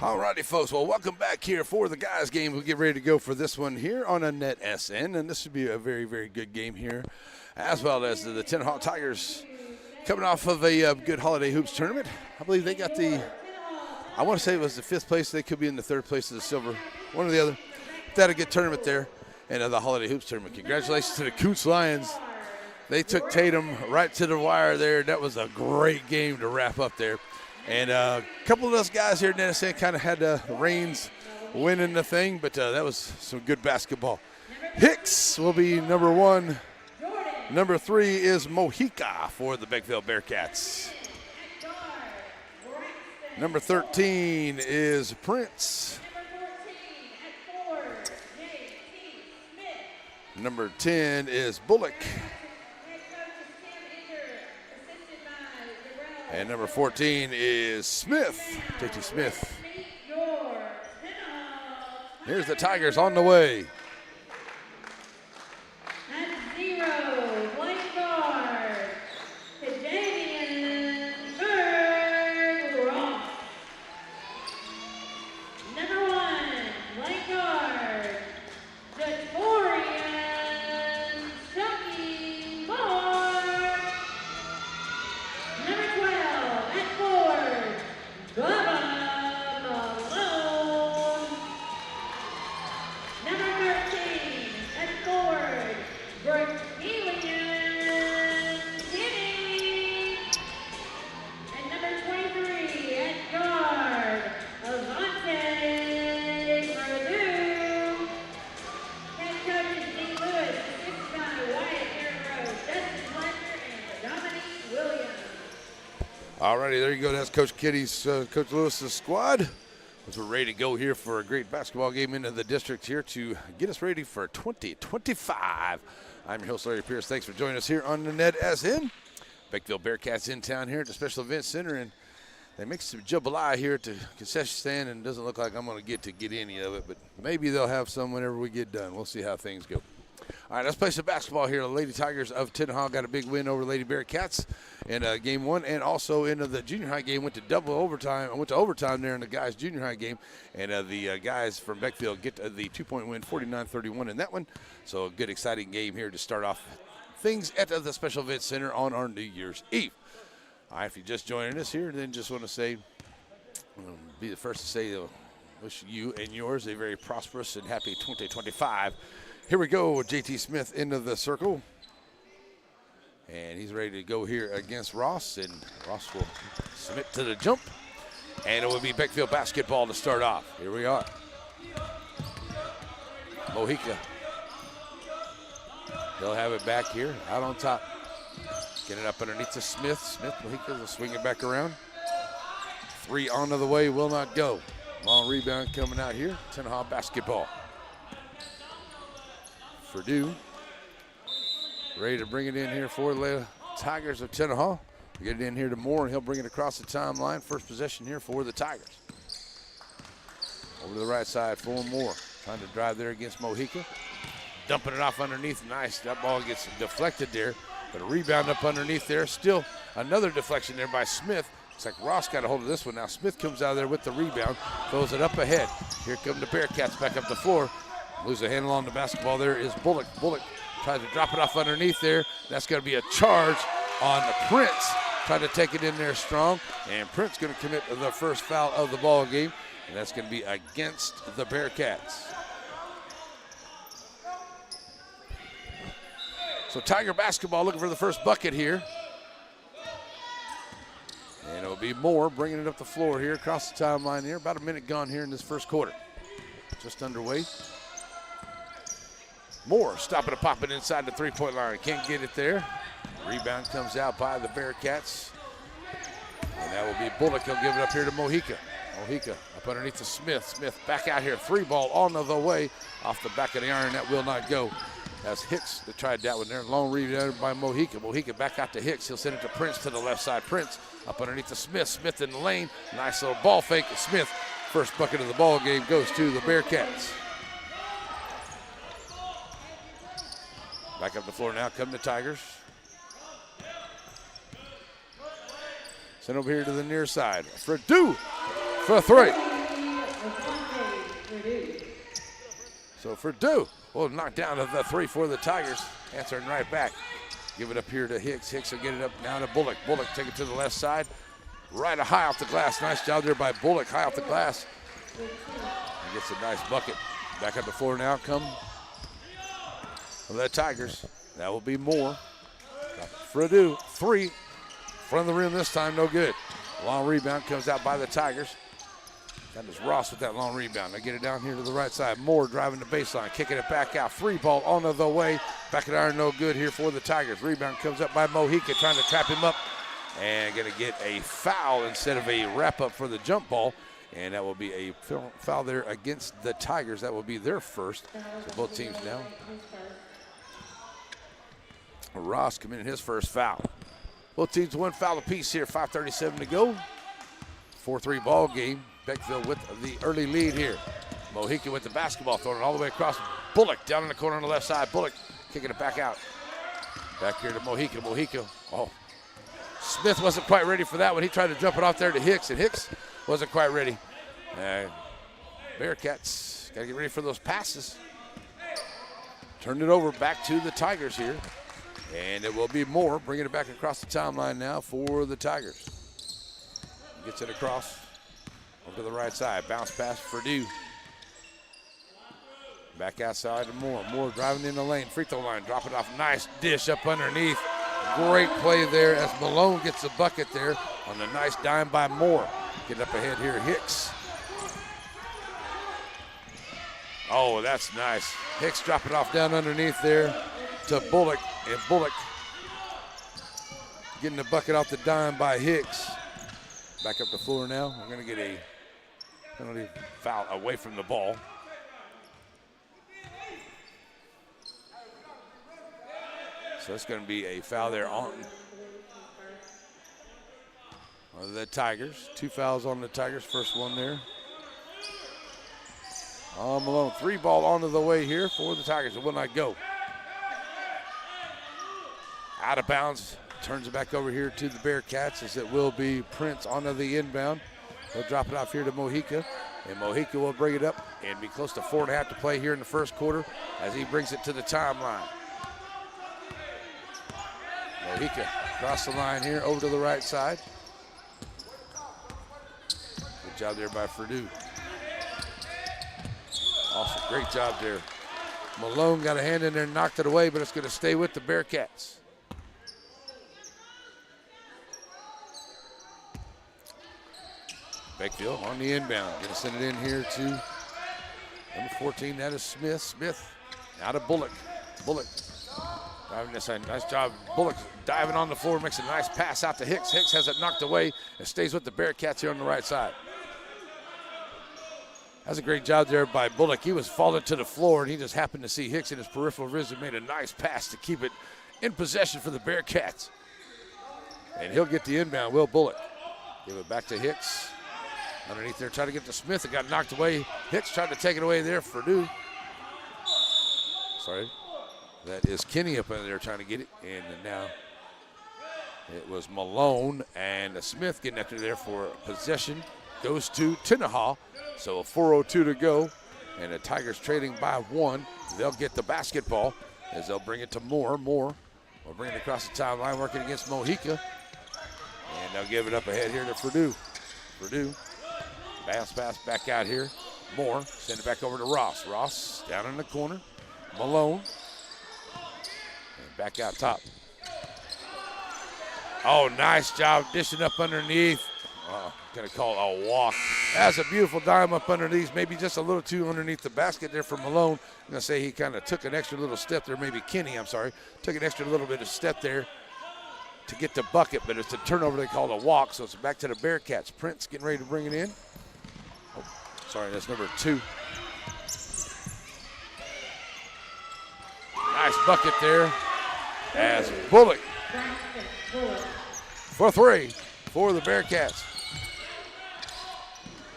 All righty, folks. Well, welcome back here for the guys' game. We'll get ready to go for this one here on a Net SN, and this should be a very, very good game here, as well as the Tenaha Tigers coming off of a good Holiday Hoops tournament. I believe they got I want to say it was the 5th place. They could be in the 3rd place of the silver, one or the other. They had a good tournament there, and the Holiday Hoops tournament. Congratulations to the Coots Lions. They took Tatum right to the wire there. That was a great game to wrap up there. And a couple of those guys here in NSN kind of had the reins winning the thing, but that was some good basketball. Hicks will be number 1. Number 3 is Mojica for the Beckville Bearcats. Number 13 is Prince. Number 10 is Bullock. And number 14 is Smith, JT Smith. Here's the Tigers on the way. At 0, point guard, Canadian Ross. Number 1, point guard, Detorian Chucky Moore. Number 12, at 4, Bubba Malone. Number 13, at 4, Berkelian Kinney. And number 23, at guard, Avante Purdue. Head coaches Dean Lewis, assistant by Wyatt Aaron Rose, Justin Fletcher, and Dominique Williams. All righty, there you go. That's Coach Kitty's, Coach Lewis's squad. As we're ready to go here for a great basketball game into the district here to get us ready for 2025. I'm your host, Larry Pierce. Thanks for joining us here on the Net SN. Beckville Bearcats in town here at the Special Events Center, and they make some jambalaya here at the concession stand, and it doesn't look like I'm going to get any of it, but maybe they'll have some whenever we get done. We'll see how things go. All right, let's play some basketball here. The Lady Tigers of Tenaha got a big win over Lady Bearcats in game 1, and also into the junior high game. Went to overtime there in the guys' junior high game, and the guys from Beckville get the 2-point win, 49-31 in that one. So a good, exciting game here to start off things at the Special Events Center on our New Year's Eve. All right, if you're just joining us here, then just want to say, be the first to say, wish you and yours a very prosperous and happy 2025. Here we go with JT Smith into the circle. And he's ready to go here against Ross. And Ross will submit to the jump. And it will be Beckville basketball to start off. Here we are. Mojica. They'll have it back here, out on top. Get it up underneath to Smith. Mojica will swing it back around. 3 onto the way, will not go. Long rebound coming out here. Tenaha basketball. Purdue ready to bring it in here for the Tigers of Tenaha. Get it in here to Moore, and he'll bring it across the timeline. First possession here for the Tigers. Over to the right side for Moore. Trying to drive there against Mojica. Dumping it off underneath. Nice. That ball gets deflected there. But a rebound up underneath there. Still another deflection there by Smith. Looks like Ross got a hold of this one. Now Smith comes out of there with the rebound. Throws it up ahead. Here come the Bearcats back up the floor. Lose a handle on the basketball there is Bullock. Bullock tries to drop it off underneath there. That's going to be a charge on Prince. Trying to take it in there strong. And Prince going to commit the first foul of the ball game. And that's going to be against the Bearcats. So Tiger basketball looking for the first bucket here. And it'll be Moore bringing it up the floor here across the timeline here. About a minute gone here in this first quarter. Just underway. Moore stopping and popping inside the three-point line. Can't get it there. Rebound comes out by the Bearcats. And that will be Bullock. He'll give it up here to Mojica. Mojica up underneath to Smith. Smith back out here. 3-ball on the way. Off the back of the iron. That will not go. That's Hicks that tried that one there. Long rebound by Mojica. Mojica back out to Hicks. He'll send it to Prince to the left side. Prince up underneath to Smith. Smith in the lane. Nice little ball fake. Smith, first bucket of the ball game, goes to the Bearcats. Back up the floor now come the Tigers. Send over here to the near side. Purdue for a three. So Purdue will knock down the three for the Tigers. Answering right back. Give it up here to Hicks. Hicks will get it up now to Bullock. Bullock take it to the left side. Right high off the glass. Nice job there by Bullock. High off the glass. He gets a nice bucket. Back up the floor now come the Tigers. That will be Moore. Purdue, three. Front of the rim this time, no good. Long rebound comes out by the Tigers. That is Ross with that long rebound. They get it down here to the right side. Moore driving the baseline, kicking it back out. Free ball on the way. Back at iron, no good here for the Tigers. Rebound comes up by Mojica, trying to trap him up. And going to get a foul instead of a wrap-up for the jump ball. And that will be a foul there against the Tigers. That will be their first. So both teams now. Ross committed his first foul. Both teams one foul apiece here. 5:37 to go. 4-3 ball game. Beckville with the early lead here. Mojica with the basketball, throwing it all the way across. Bullock down in the corner on the left side. Bullock kicking it back out. Back here to Mojica. Mojica. Oh. Smith wasn't quite ready for that one. He tried to jump it off there to Hicks, and Hicks wasn't quite ready. Bearcats got to get ready for those passes. Turned it over back to the Tigers here. And it will be Moore bringing it back across the timeline now for the Tigers. Gets it across over to the right side. Bounce pass for Purdue. Back outside to Moore. Moore driving in the lane. Free throw line. Drop it off. Nice dish up underneath. Great play there as Malone gets the bucket there on the nice dime by Moore. Get up ahead here, Hicks. Oh, that's nice. Hicks drop it off down underneath there to Bullock. And Bullock getting the bucket off the dime by Hicks. Back up the floor now. We're going to get a penalty foul away from the ball. So it's going to be a foul there on the Tigers. 2 fouls on the Tigers. First one there. Malone, 3 ball onto the way here for the Tigers. It will not go. Out of bounds. Turns it back over here to the Bearcats as it will be Prince onto the inbound. He'll drop it off here to Mojica. And Mojica will bring it up and be close to 4.5 to play here in the first quarter as he brings it to the timeline. Mojica across the line here over to the right side. Good job there by Purdue. Awesome, great job there. Malone got a hand in there and knocked it away, but it's going to stay with the Bearcats. Beckville on the inbound. Going to send it in here to number 14. That is Smith. Smith out of Bullock. Bullock driving this side. Nice job. Bullock diving on the floor, makes a nice pass out to Hicks. Hicks has it knocked away and stays with the Bearcats here on the right side. That's a great job there by Bullock. He was falling to the floor, and he just happened to see Hicks in his peripheral vision, made a nice pass to keep it in possession for the Bearcats. And he'll get the inbound, Will Bullock. Give it back to Hicks. Underneath there, trying to get to Smith. It got knocked away. Hicks tried to take it away there for Purdue. Sorry. That is Kenny up in there trying to get it. And now it was Malone and Smith getting after there for possession. Goes to Tenaha. So a 4:02 to go. And the Tigers trailing by 1. They'll get the basketball as they'll bring it to Moore. Moore will bring it across the timeline, working against Mojica. And they'll give it up ahead here to Purdue. Purdue. Bounce pass back out here. Moore, send it back over to Ross. Ross down in the corner. Malone. And back out top. Oh, nice job dishing up underneath. Going to call a walk. That's a beautiful dime up underneath. Maybe just a little too underneath the basket there for Malone. I'm going to say he kind of took an extra little step there. Maybe Kenny, I'm sorry. Took an extra little bit of step there to get the bucket, but it's a turnover they call a walk, so it's back to the Bearcats. Prince getting ready to bring it in. Oh, sorry, that's number 2. Nice bucket there as Bullock for 3 for the Bearcats.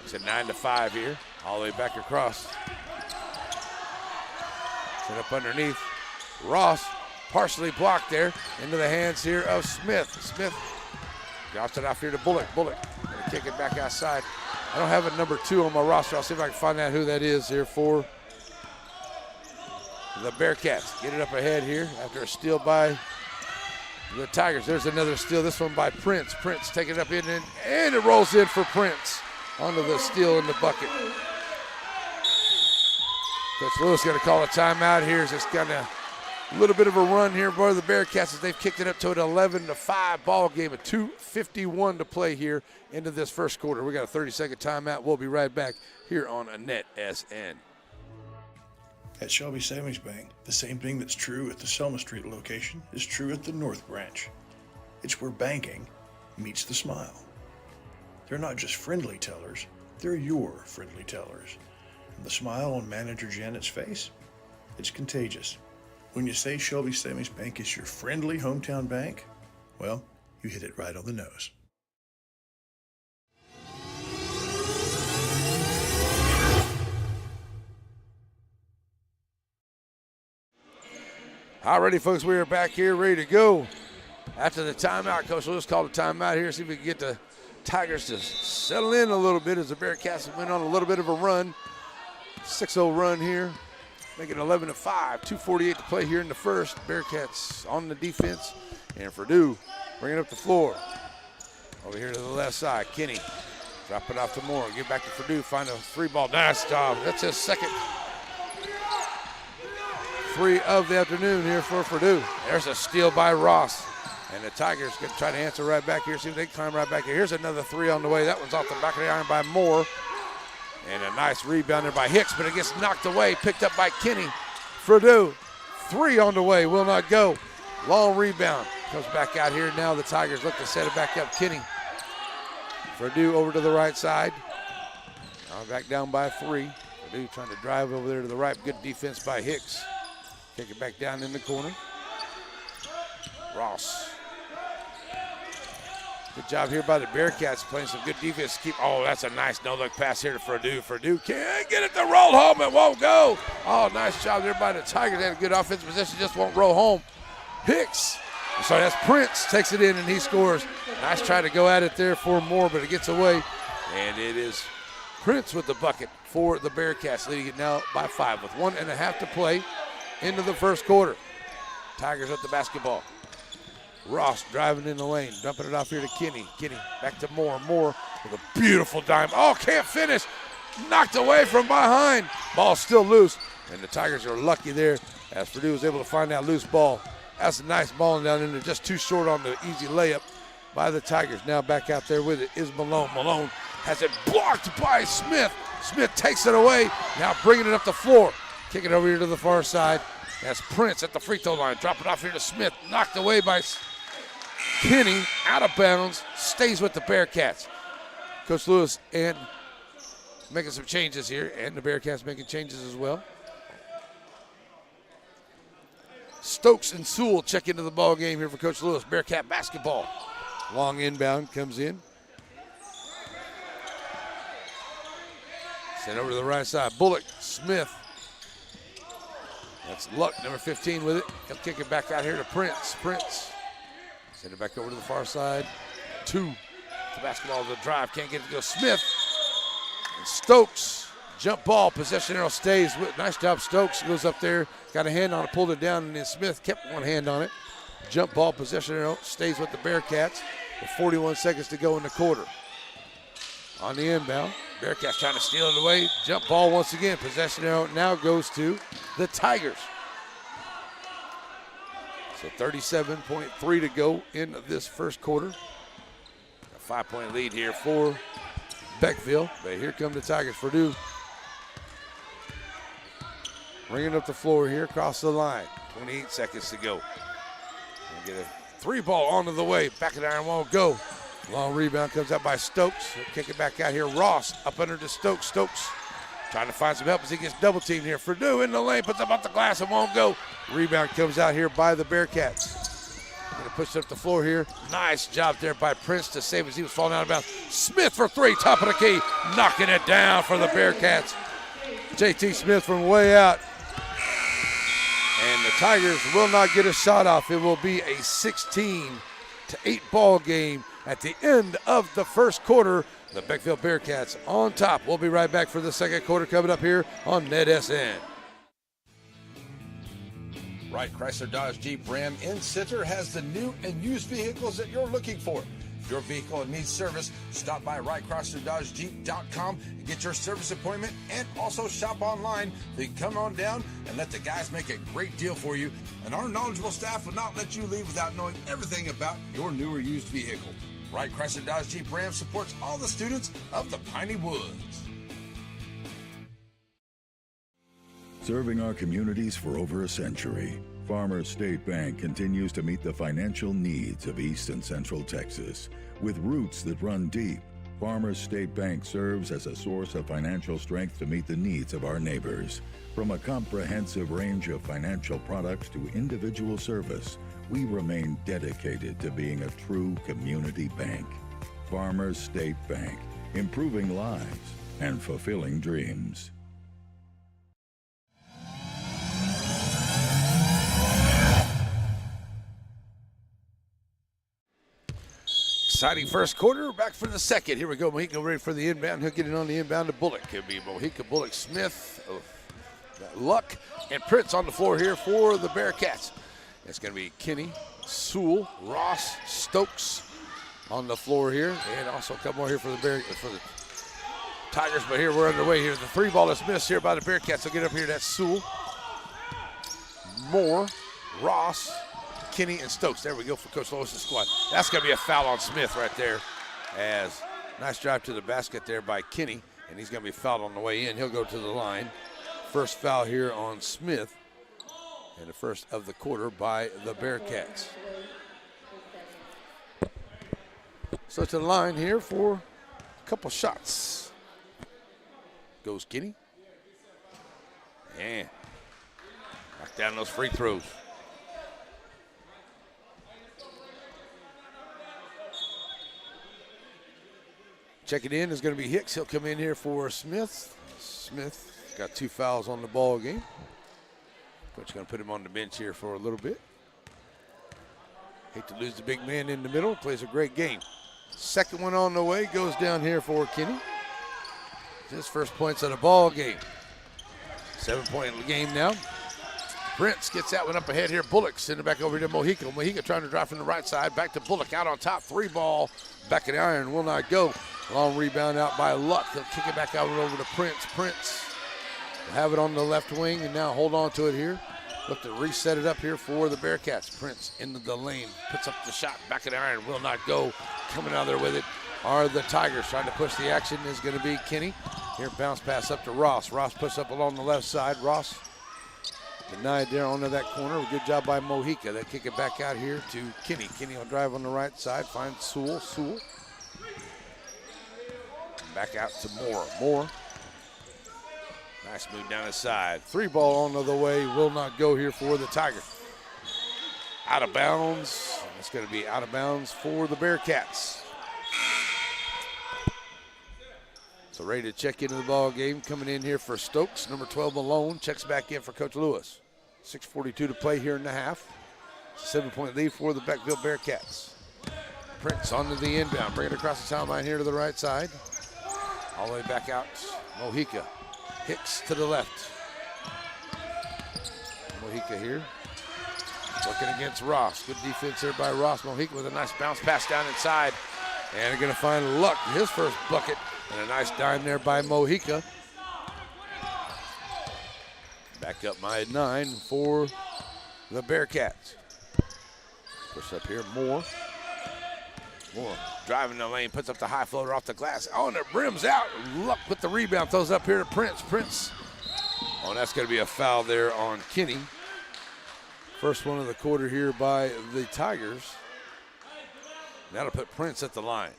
It's a 9-5 here, all the way back across. Set up underneath. Ross partially blocked there into the hands here of Smith. Smith drops it off here to Bullock. Bullock gonna kick it back outside. I don't have a number 2 on my roster. I'll see if I can find out who that is here for The Bearcats get it up ahead here after a steal by the Tigers. There's another steal, this one by Prince. Prince taking it up in, and it rolls in for Prince onto the steal in the bucket. Coach Lewis going to call a timeout here. It's got a little bit of a run here for the Bearcats as they've kicked it up to an 11-5 ball game. A 2:51 to play here into this first quarter. We got a 30-second timeout. We'll be right back here on Net SN. At Shelby Savings Bank, the same thing that's true at the Selma Street location is true at the North Branch. It's where banking meets the smile. They're not just friendly tellers, they're your friendly tellers. And the smile on Manager Janet's face, it's contagious. When you say Shelby Savings Bank is your friendly hometown bank, well, you hit it right on the nose. All righty, folks, we are back here ready to go. After the timeout, Coach Lewis called a timeout here, see if we can get the Tigers to settle in a little bit as the Bearcats went on a little bit of a run. 6-0 run here, making it 11-5, 2:48 to play here in the first. Bearcats on the defense, and Purdue bringing up the floor. Over here to the left side, Kenny drop it off to Moore, get back to Purdue, find a three ball. Nice job, that's his second three of the afternoon here for Purdue. There's a steal by Ross. And the Tigers going to try to answer right back here, see if they can climb right back here. Here's another three on the way. That one's off the back of the iron by Moore. And a nice rebound there by Hicks, but it gets knocked away, picked up by Kenny. Purdue, three on the way, will not go. Long rebound, comes back out here. Now the Tigers look to set it back up. Kenny. Purdue over to the right side. Now back down by three. Purdue trying to drive over there to the right. Good defense by Hicks. Kick it back down in the corner. Ross. Good job here by the Bearcats, playing some good defense. Oh, that's a nice no-look pass here to Purdue. Purdue can't get it to roll home. It won't go. Oh, nice job there by the Tigers. They had a good offensive position, just won't roll home. Hicks. Sorry, that's Prince. Takes it in and he scores. Nice try to go at it there for Moore, but it gets away. And it is Prince with the bucket for the Bearcats, leading it now by 5 with 1.5 to play into the first quarter. Tigers with the basketball. Ross driving in the lane, dumping it off here to Kenny. Kenny back to Moore. Moore with a beautiful dime. Oh, can't finish. Knocked away from behind. Ball still loose, and the Tigers are lucky there as Purdue was able to find that loose ball. That's a nice ball down in there, just too short on the easy layup by the Tigers. Now back out there with it is Malone. Malone has it blocked by Smith. Smith takes it away, now bringing it up the floor. Kick it over here to the far side. That's Prince at the free throw line. Drop it off here to Smith. Knocked away by Kenny, out of bounds, stays with the Bearcats. Coach Lewis and making some changes here, and the Bearcats making changes as well. Stokes and Sewell check into the ball game here for Coach Lewis. Bearcat basketball. Long inbound comes in. Sent over to the right side. Bullock, Smith. That's Luck, number 15 with it. He'll kick it back out here to Prince. Prince. Send it back over to the far side. 2. The basketball, the drive, can't get it to go. Smith and Stokes. Jump ball, possession arrow stays with. Nice job, Stokes goes up there, got a hand on it, pulled it down, and then Smith kept one hand on it. Jump ball, possession arrow stays with the Bearcats with 41 seconds to go in the quarter. On the inbound, Bearcats trying to steal it away. Jump ball once again, possession arrow now goes to the Tigers. So 37.3 to go in this first quarter. A 5-point lead here for Beckville, but here come the Tigers. Purdue bringing up the floor here across the line. 28 seconds to go. Get a three ball onto the way. Back of the iron won't go. Long rebound comes out by Stokes. He'll kick it back out here. Ross up under to Stokes. Stokes trying to find some help as he gets double teamed here. Purdue in the lane, puts up off the glass and won't go. Rebound comes out here by the Bearcats. Gonna push it up the floor here. Nice job there by Prince to save as he was falling out of bounds. Smith for 3, top of the key. Knocking it down for the Bearcats. JT Smith from way out. And the Tigers will not get a shot off. It will be a 16-8 ball game at the end of the first quarter. The Beckville Bearcats on top. We'll be right back for the second quarter coming up here on Net SN. Wright Chrysler Dodge Jeep Ram in Center has the new and used vehicles that you're looking for. If your vehicle needs service, stop by WrightChryslerDodgeJeep.com and get your service appointment, and also shop online. So you can come on down and let the guys make a great deal for you. And our knowledgeable staff will not let you leave without knowing everything about your new or used vehicle. Wright Chrysler Dodge Jeep Ram supports all the students of the Piney Woods. Serving our communities for over a century, Farmers State Bank continues to meet the financial needs of East and Central Texas. With roots that run deep, Farmers State Bank serves as a source of financial strength to meet the needs of our neighbors. From a comprehensive range of financial products to individual service, we remain dedicated to being a true community bank. Farmers State Bank, improving lives and fulfilling dreams. Exciting first quarter, back for the second. Here we go, Mojica ready for the inbound. He'll get it on the inbound to Bullock. It'll be Mojica, Bullock, Smith, Luck, and Prince on the floor here for the Bearcats. It's going to be Kenny, Sewell, Ross, Stokes on the floor here, and also a couple more here for the Tigers. But here we're underway here. The three ball is missed here by the Bearcats. They'll get up here. That's Sewell, Moore, Ross, Kenny, and Stokes. There we go for Coach Lewis's squad. That's going to be a foul on Smith right there. As nice drive to the basket there by Kenny, and he's going to be fouled on the way in. He'll go to the line. First foul here on Smith, and the first of the quarter by the Bearcats. So to the line here for a couple shots. Goes Kenny. And knock down those free throws. Checking in is going to be Hicks. He'll come in here for Smith. Smith got 2 fouls on the ball game. Coach going to put him on the bench here for a little bit. Hate to lose the big man in the middle. Plays a great game. Second one on the way goes down here for Kenny. His first points of the ball game. 7-point game now. Prince gets that one up ahead here. Bullock sending it back over to Mojica. Mojica trying to drive from the right side. Back to Bullock out on top. 3 ball. Back of the iron. Will not go. Long rebound out by Luck. He'll kick it back out and over to Prince. Prince will have it on the left wing and now hold on to it here. Look to reset it up here for the Bearcats. Prince into the lane. Puts up the shot. Back of the iron. Will not go. Coming out there with it are the Tigers. Trying to push the action is going to be Kenny. Here bounce pass up to Ross. Ross puts up along the left side. Ross denied there onto that corner. Good job by Mojica. They kick it back out here to Kenny. Kenny will drive on the right side. Finds Sewell. Sewell. Back out to Moore. Moore. Nice move down the side. 3 ball on the way. Will not go here for the Tigers. Out of bounds. It's going to be out of bounds for the Bearcats. So ready to check into the ball game. Coming in here for Stokes. Number 12 Malone checks back in for Coach Lewis. 6:42 to play here in the half. It's a 7-point lead for the Beckville Bearcats. Prince onto the inbound. Bring it across the timeline here to the right side. All the way back out. Mojica. Hicks to the left. Mojica here. Working against Ross. Good defense here by Ross. Mojica with a nice bounce pass down inside. And they're going to find Luck, his first bucket. And a nice dime there by Mojica. Back up by 9 for the Bearcats. Push up here, Moore. Moore driving the lane, puts up the high floater off the glass. Oh, and it brims out. Luck with the rebound, throws up here to Prince. Prince. Oh, and that's going to be a foul there on Kenny. First one of the quarter here by the Tigers. That'll put Prince at the line.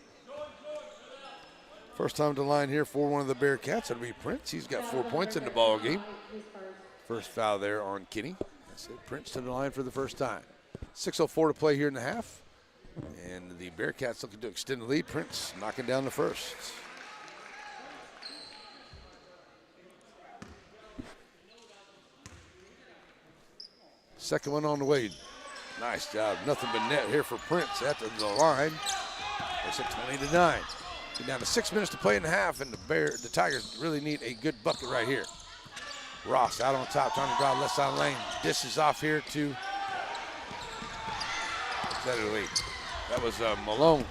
First time to line here for one of the Bearcats. It'll be Prince. He's got 4 points in the ball game. First foul there on Kenny. That's it. Prince to the line for the first time. 6:04 to play here in the half. And the Bearcats looking to extend the lead. Prince knocking down the first. Second one on the way. Nice job. Nothing but net here for Prince at the line. It's at 20-9. Get down to 6 minutes to play in the half, and the Tigers really need a good bucket right here. Ross out on top, trying to drive left side lane. Dishes off here to that was Malone.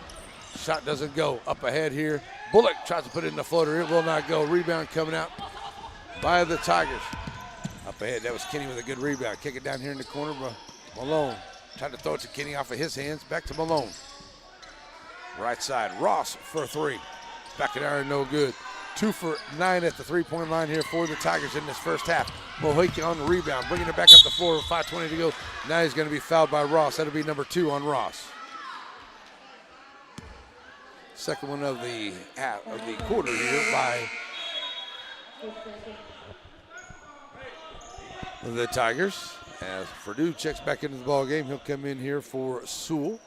Shot doesn't go. Up ahead here. Bullock tries to put it in the floater. It will not go. Rebound coming out by the Tigers. Up ahead, that was Kenny with a good rebound. Kick it down here in the corner. Malone tried to throw it to Kenny off of his hands. Back to Malone. Right side, Ross for 3. Back at iron, no good. 2 for 9 at the three-point line here for the Tigers in this first half. Mohican on the rebound, bringing it back up the floor with 5:20 to go. Now he's going to be fouled by Ross. That'll be number 2 on Ross. Second one of the quarter here by the Tigers. As Purdue checks back into the ball game, he'll come in here for Sewell.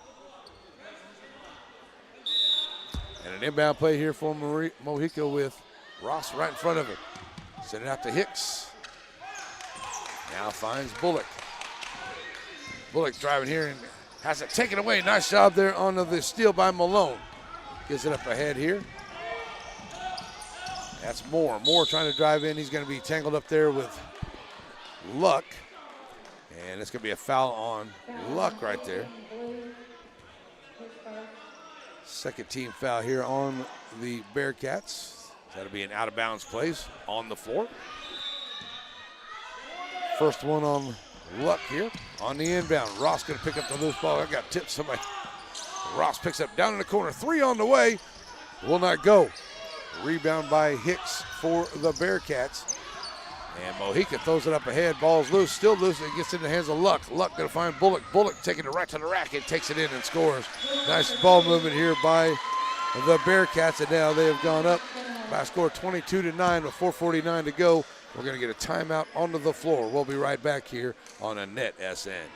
And an inbound play here for Mohica with Ross right in front of him. Send it out to Hicks. Now finds Bullock. Bullock driving here and has it taken away. Nice job there on the steal by Malone. Gets it up ahead here. That's Moore. Moore trying to drive in. He's going to be tangled up there with Luck. And it's going to be a foul on Luck right there. Second team foul here on the Bearcats. That'll be an out-of-bounds place on the floor. First one on Luck here on the inbound. Ross going to pick up the loose ball. I got tipped somebody. Ross picks up down in the corner. 3 on the way. Will not go. Rebound by Hicks for the Bearcats. And Mohica throws it up ahead. Ball's loose, still loose. It gets in the hands of Luck. Luck going to find Bullock. Bullock taking it right to the rack and takes it in and scores. Nice ball movement here by the Bearcats. And now they have gone up by a score 22-9 with 4:49 to go. We're going to get a timeout onto the floor. We'll be right back here on a Net SN.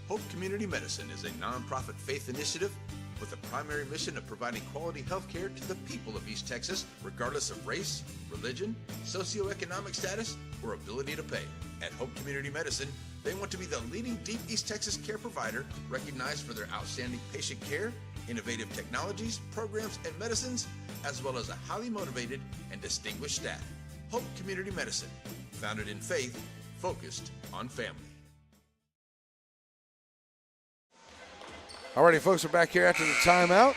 Hope Community Medicine is a nonprofit faith initiative with a primary mission of providing quality health care to the people of East Texas, regardless of race, religion, socioeconomic status, or ability to pay. At Hope Community Medicine, they want to be the leading deep East Texas care provider, recognized for their outstanding patient care, innovative technologies, programs, and medicines, as well as a highly motivated and distinguished staff. Hope Community Medicine, founded in faith, focused on family. All righty, folks, we're back here after the timeout.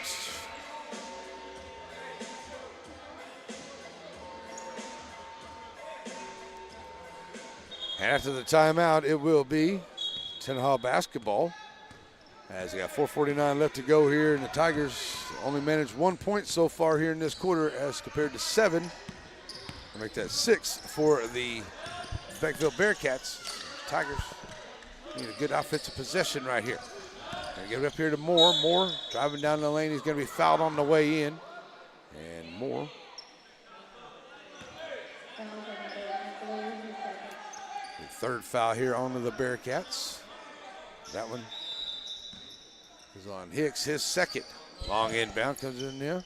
And after the timeout, it will be Tenaha basketball. As we got 4:49 left to go here, and the Tigers only managed 1 point so far here in this quarter as compared to 7. I'll make that 6 for the Beckville Bearcats. Tigers need a good offensive possession right here. Gonna give it up here to Moore. Moore driving down the lane. He's gonna be fouled on the way in. And Moore. The third foul here on the Bearcats. That one is on Hicks, his second. Long inbound comes in there.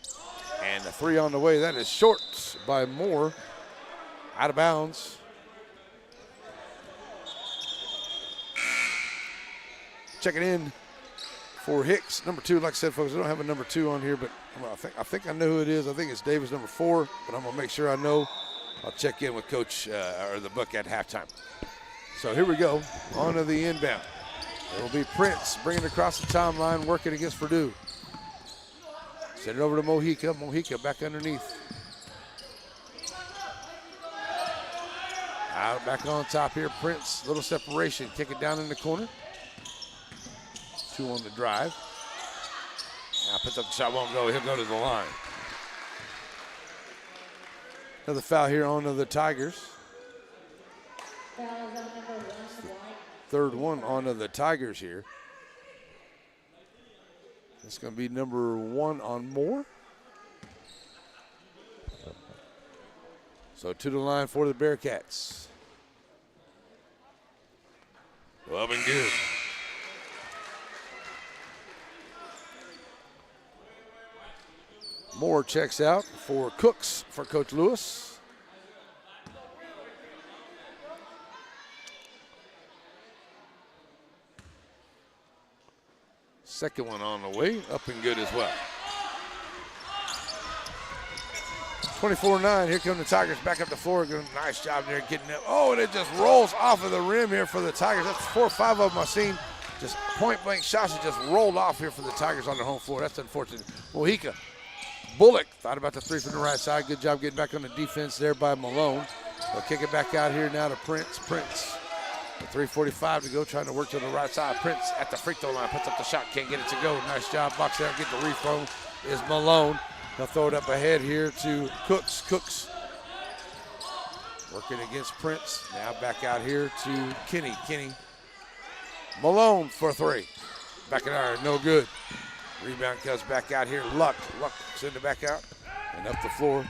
And the 3 on the way. That is short by Moore. Out of bounds. Checking in for Hicks, number 2. Like I said, folks, I don't have a number 2 on here, but I think I know who it is. I think it's Davis, number 4, but I'm going to make sure I know. I'll check in with Coach or the book at halftime. So here we go, on to the inbound. It will be Prince bringing it across the timeline, working against Purdue. Send it over to Mohica. Mohica back underneath. Out back on top here, Prince. Little separation. Kick it down in the corner. 2 on the drive. Now puts up the shot, won't go. He'll go to the line. Another foul here on the Tigers. Third one on the Tigers here. It's going to be number 1 on Moore. So to the line for the Bearcats. Up and good. Moore checks out for Cooks for Coach Lewis. Second one on the way, up and good as well. 24-9. Here come the Tigers back up the floor. Doing a nice job there getting it. Oh, and it just rolls off of the rim here for the Tigers. That's 4 or 5 of them I've seen. Just point-blank shots that just rolled off here for the Tigers on their home floor. That's unfortunate. Mojica. Bullock thought about the three from the right side. Good job getting back on the defense there by Malone. They'll kick it back out here now to Prince. Prince. With 3:45 to go, trying to work to the right side. Prince at the free throw line, puts up the shot, can't get it to go. Nice job, box out, get the reflow is Malone. He'll throw it up ahead here to Cooks. Cooks working against Prince. Now back out here to Kenny. Kenny. Malone for 3. Back in iron, no good. Rebound comes back out here. Luck send it back out. And up the floor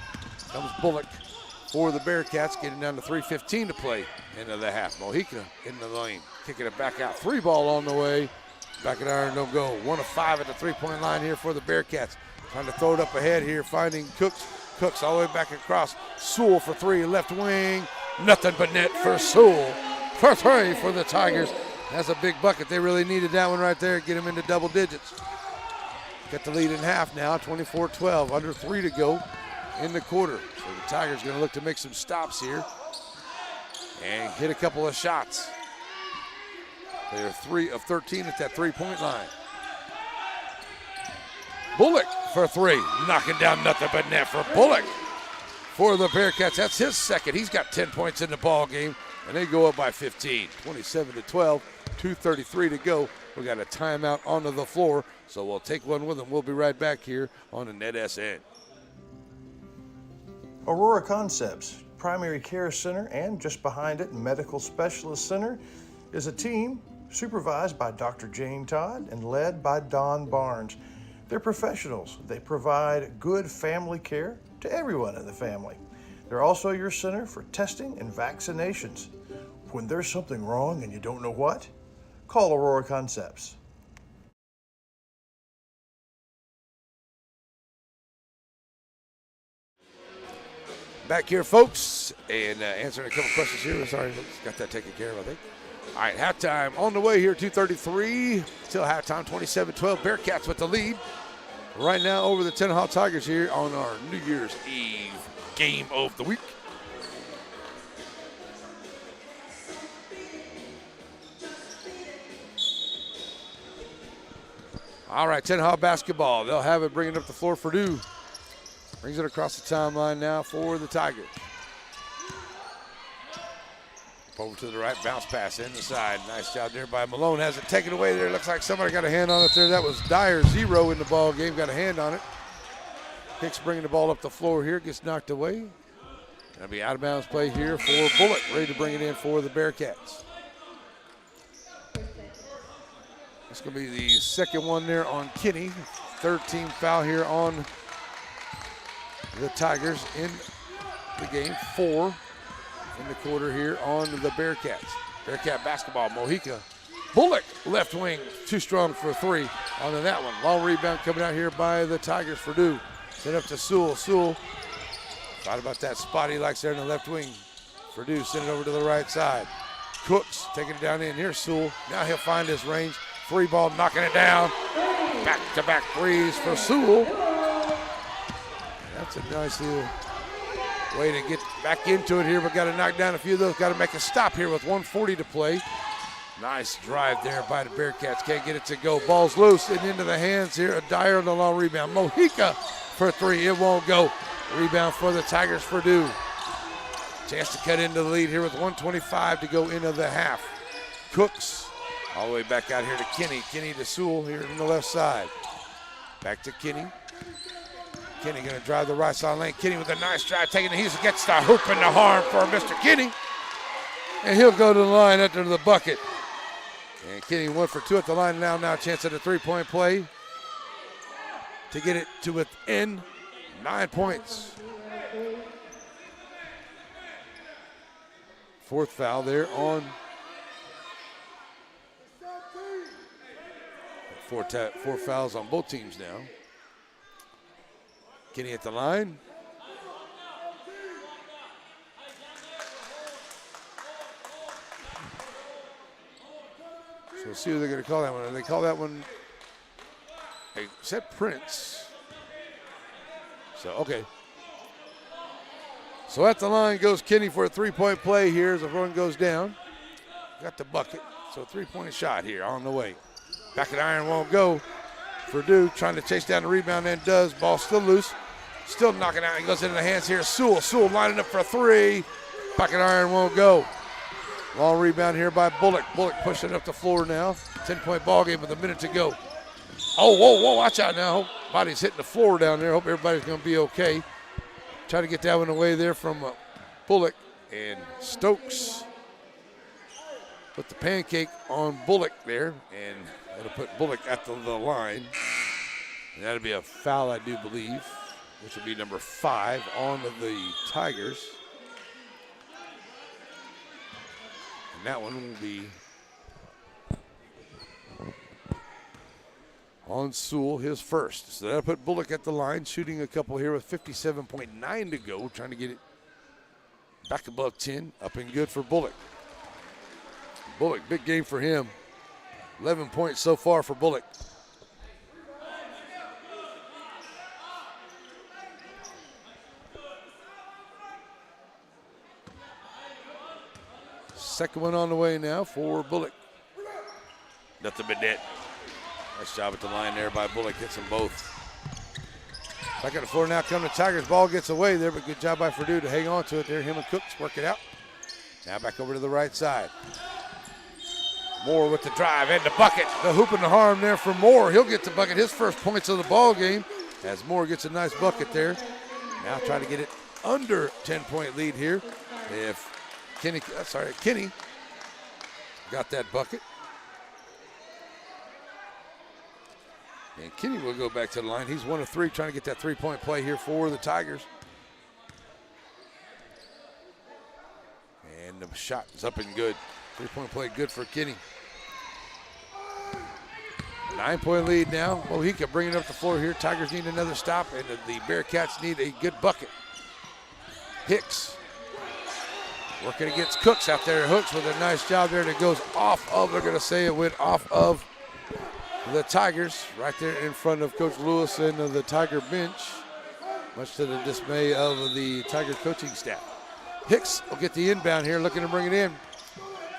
comes Bullock for the Bearcats, getting down to 3:15 to play into the half. Mojica in the lane, kicking it back out. 3 ball on the way. Back in iron, no go. 1 of 5 at the 3-point line here for the Bearcats. Trying to throw it up ahead here, finding Cooks. Cooks all the way back across. Sewell for 3, left wing. Nothing but net for Sewell. For 3 for the Tigers. That's a big bucket. They really needed that one right there. Get them into double digits. Got the lead in half now, 24-12. Under 3 to go in the quarter. So the Tigers going to look to make some stops here and hit a couple of shots. They're 3 of 13 at that 3-point line. Bullock for 3, knocking down nothing but net for Bullock for the Bearcats. That's his second. He's got 10 points in the ball game, and they go up by 15, 27-12, 2:33 to go. We got a timeout onto the floor, so we'll take one with them. We'll be right back here on the Net SN. Aurora Concepts Primary Care Center, and just behind it, Medical Specialist Center, is a team supervised by Dr. Jane Todd and led by Don Barnes. They're professionals. They provide good family care to everyone in the family. They're also your center for testing and vaccinations. When there's something wrong and you don't know what, call Aurora Concepts. Back here, folks, and answering a couple questions here. Sorry, got that taken care of, I think. All right, halftime on the way here, 2:33 till halftime, 27-12. Bearcats with the lead right now over the Tenaha Tigers here on our New Year's Eve game of the week. All right, Tenaha basketball. They'll have it bringing up the floor for Dew. Brings it across the timeline now for the Tigers. Over to the right, bounce pass in the side. Nice job there by Malone. Has it taken away there. Looks like somebody got a hand on it there. That was Dyer, 0 in the ball game. Got a hand on it. Hicks bringing the ball up the floor here. Gets knocked away. That'll be out of bounds play here for Bullock. Ready to bring it in for the Bearcats. That's going to be the second one there on Kinney. Third team foul here on the Tigers in the game. 4 in the quarter here on the Bearcats. Bearcat basketball, Mojica. Bullock, left wing, too strong for 3 onto that one. Long rebound coming out here by the Tigers for Dew. Sent up to Sewell. Sewell thought about that spot he likes there in the left wing. For Dew, send it over to the right side. Cooks taking it down in. Here's Sewell. Now he'll find his range. 3 ball, knocking it down. Back-to-back threes for Sewell. That's a nice little way to get back into it here, but got to knock down a few of those. Got to make a stop here with 1:40 to play. Nice drive there by the Bearcats. Can't get it to go. Ball's loose and into the hands here. A Dyer on the long rebound. Mojica for 3. It won't go. Rebound for the Tigers for Dew. Chance to cut into the lead here with 1:25 to go into the half. Cooks all the way back out here to Kenny. Kenny to Sewell here on the left side. Back to Kenny. Kenny going to drive the right side lane. Kenny with a nice drive, taking the he gets the hoop and the harm for Mr. Kenny. And he'll go to the line under the bucket. And Kenny 1 for 2 at the line now. Now a chance at a 3-point play to get it to within 9 points. 4th foul there on four fouls on both teams now. Kenny at the line. So we'll see who they're going to call that one. They call that one, they said Prince. So, okay. So at the line goes Kenny for a three-point play here as the run goes down. Got the bucket. So 3-point shot here on the way. Back of the iron won't go. Purdue trying to chase down the rebound and does. Ball still loose. Still knocking out. He goes into the hands here. Sewell. Sewell lining up for a three. Back of the iron won't go. Long rebound here by Bullock. Bullock pushing up the floor now. 10-point ball game with a minute to go. Oh, whoa, watch out now. Body's hitting the floor down there. Hope everybody's going to be okay. Try to get that one away there from Bullock. And Stokes put the pancake on Bullock there. And that'll put Bullock at the line. And that'll be a foul, I do believe, which will be number 5 on the Tigers. And that one will be on Sewell, his first. So that'll put Bullock at the line, shooting a couple here with 57.9 to go, trying to get it back above 10, up and good for Bullock. Bullock, big game for him. 11 points so far for Bullock. Second one on the way now for Bullock. Nothing but net. Nice job at the line there by Bullock. Hits them both. Back on the floor now coming the Tigers. Ball gets away there, but good job by Purdue to hang on to it there. Him and Cooks work it out. Now back over to the right side. Moore with the drive and the bucket. The hoop and the harm there for Moore. He'll get the bucket. His first points of the ball game as Moore gets a nice bucket there. Now trying to get it under 10-point lead here. If Kenny got that bucket. And Kenny will go back to the line. He's 1 of 3 trying to get that 3-point play here for the Tigers. And the shot is up and good. 3-point play good for Kenny. 9-point lead now. Mojica bringing up the floor here. Tigers need another stop, and the Bearcats need a good bucket. Hicks working against Cooks out there. Hooks with a nice job there that goes off of, they're going to say it went off of the Tigers right there in front of Coach Lewis and the Tiger bench, much to the dismay of the Tiger coaching staff. Hicks will get the inbound here, looking to bring it in.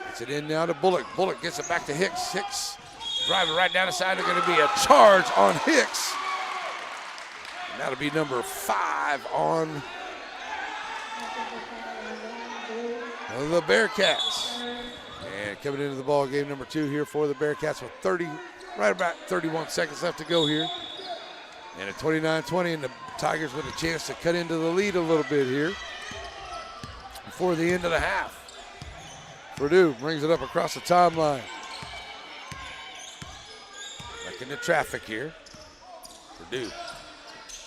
Gets it in now to Bullock. Bullock gets it back to Hicks. Hicks driving right down the side. There's going to be a charge on Hicks. And that'll be number 5 on the Bearcats. And coming into the ball game, number 2 here for the Bearcats with right about 31 seconds left to go here. And at 29-20, and the Tigers with a chance to cut into the lead a little bit here before the end of the half. Purdue brings it up across the timeline. Back into traffic here. Purdue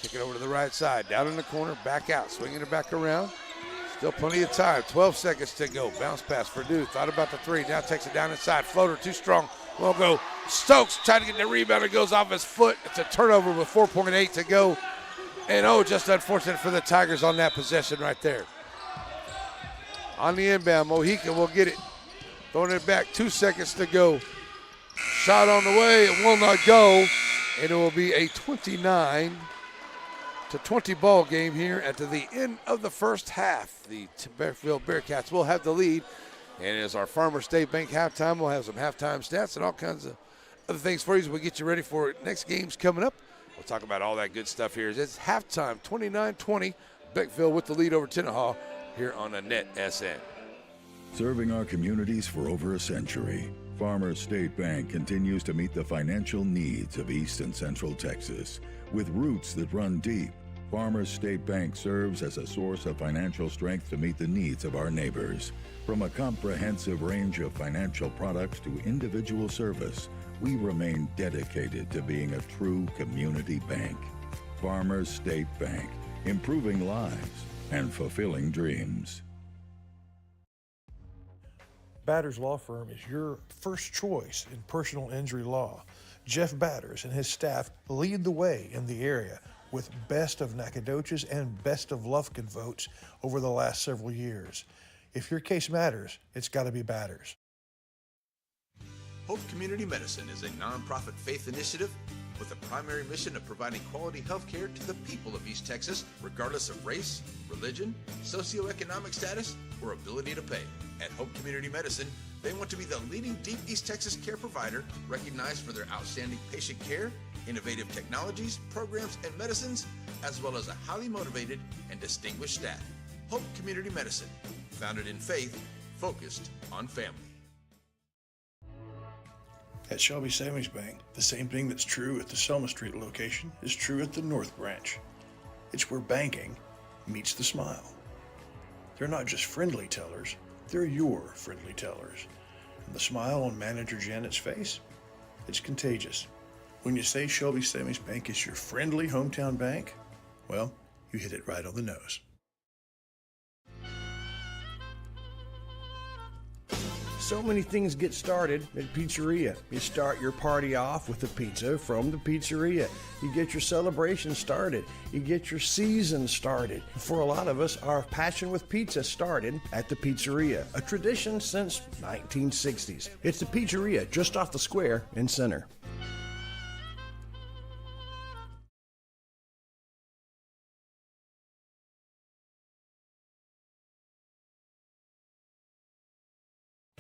kick it over to the right side, down in the corner, back out, swinging it back around. Still plenty of time, 12 seconds to go. Bounce pass, Purdue, thought about the 3, now takes it down inside. Floater, too strong, won't go. Stokes trying to get the rebound, it goes off his foot. It's a turnover with 4.8 to go. And just unfortunate for the Tigers on that possession right there. On the inbound, Mojica will get it. Throwing it back, 2 seconds to go. Shot on the way, it will not go. And it will be a 29-20 ball game here at the end of the first half. The Beckville Bearcats will have the lead. And as our Farmers State Bank halftime, we'll have some halftime stats and all kinds of other things for you as we get you ready for next games coming up. We'll talk about all that good stuff here. It's halftime, 29-20. Beckville with the lead over Tenaha here on a Net SN. Serving our communities for over a century, Farmers State Bank continues to meet the financial needs of East and Central Texas. With roots that run deep, Farmers State Bank serves as a source of financial strength to meet the needs of our neighbors. From a comprehensive range of financial products to individual service, we remain dedicated to being a true community bank. Farmers State Bank, improving lives and fulfilling dreams. Batters Law Firm is your first choice in personal injury law. Jeff Batters and his staff lead the way in the area with Best of Nacogdoches and Best of Lufkin votes over the last several years. If your case matters, it's got to be Batters. Hope Community Medicine is a nonprofit faith initiative with a primary mission of providing quality health care to the people of East Texas, regardless of race, religion, socioeconomic status, or ability to pay. At Hope Community Medicine, they want to be the leading deep East Texas care provider, recognized for their outstanding patient care, innovative technologies, programs, and medicines, as well as a highly motivated and distinguished staff. Hope Community Medicine, founded in faith, focused on family. At Shelby Savings Bank, the same thing that's true at the Selma Street location is true at the North Branch. It's where banking meets the smile. They're not just friendly tellers, they're your friendly tellers. And the smile on Manager Janet's face, it's contagious. When you say Shelby Savings Bank is your friendly hometown bank, well, you hit it right on the nose. So many things get started at Pizzeria. You start your party off with a pizza from the pizzeria. You get your celebration started. You get your season started. For a lot of us, our passion with pizza started at the Pizzeria, a tradition since 1960s. It's the Pizzeria just off the square in Center.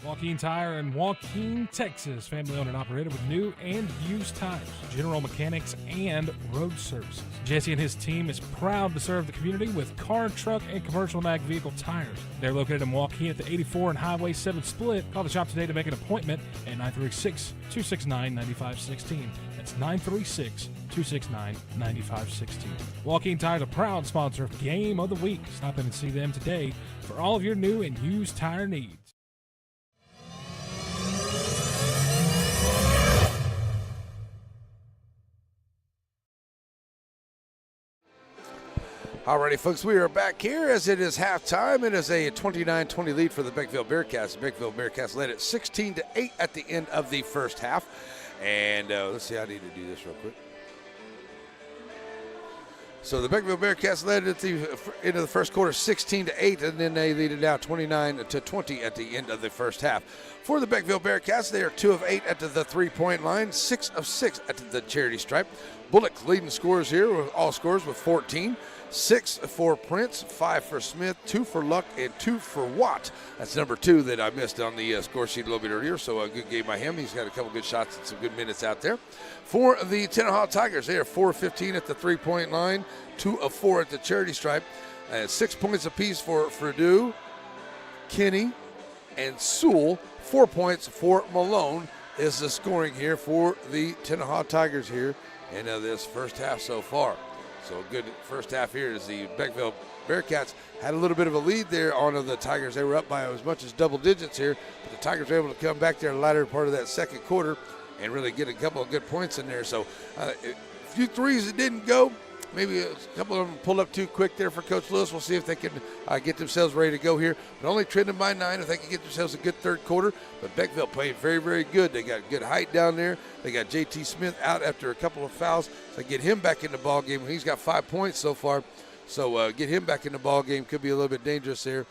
Joaquin Tire in Joaquin, Texas. Family owned and operated with new and used tires, general mechanics, and road services. Jesse and his team is proud to serve the community with car, truck, and commercial and ag vehicle tires. They're located in Joaquin at the 84 and Highway 7 split. Call the shop today to make an appointment at 936-269-9516. That's 936-269-9516. Joaquin Tire is a proud sponsor of Game of the Week. Stop in and see them today for all of your new and used tire needs. Alrighty, folks, we are back here as it is halftime. It is a 29-20 lead for the Beckville Bearcats. The Beckville Bearcats led it 16-8 at the end of the first half. And let's see, I need to do this real quick. So the Beckville Bearcats led at the end of the first quarter 16-8, and then they lead it now 29-20 at the end of the first half. For the Beckville Bearcats, they are 2 of 8 at the three-point line, 6 of 6 at the charity stripe. Bullock leading scorers here with all scores with 14. 6 for Prince, 5 for Smith, 2 for Luck, and 2 for Watt. That's number 2 that I missed on the score sheet a little bit earlier, so a good game by him. He's got a couple good shots and some good minutes out there. For the Tenaha Tigers, they are 4 of 15 at the three-point line, 2 of 4 at the charity stripe, 6 points apiece for Fredu, Kenny, and Sewell. 4 points for Malone is the scoring here for the Tenaha Tigers here in this first half so far. So a good first half here as the Beckville Bearcats had a little bit of a lead there on the Tigers. They were up by as much as double digits here, but the Tigers were able to come back there in the latter part of that second quarter and really get a couple of good points in there. So a few threes that didn't go. Maybe a couple of them pulled up too quick there for Coach Lewis. We'll see if they can get themselves ready to go here. But only trending by 9 if they can get themselves a good third quarter. But Beckville played very, very good. They got good height down there. They got J.T. Smith out after a couple of fouls. So get him back in the ball game. He's got 5 points so far. So get him back in the ball game could be a little bit dangerous there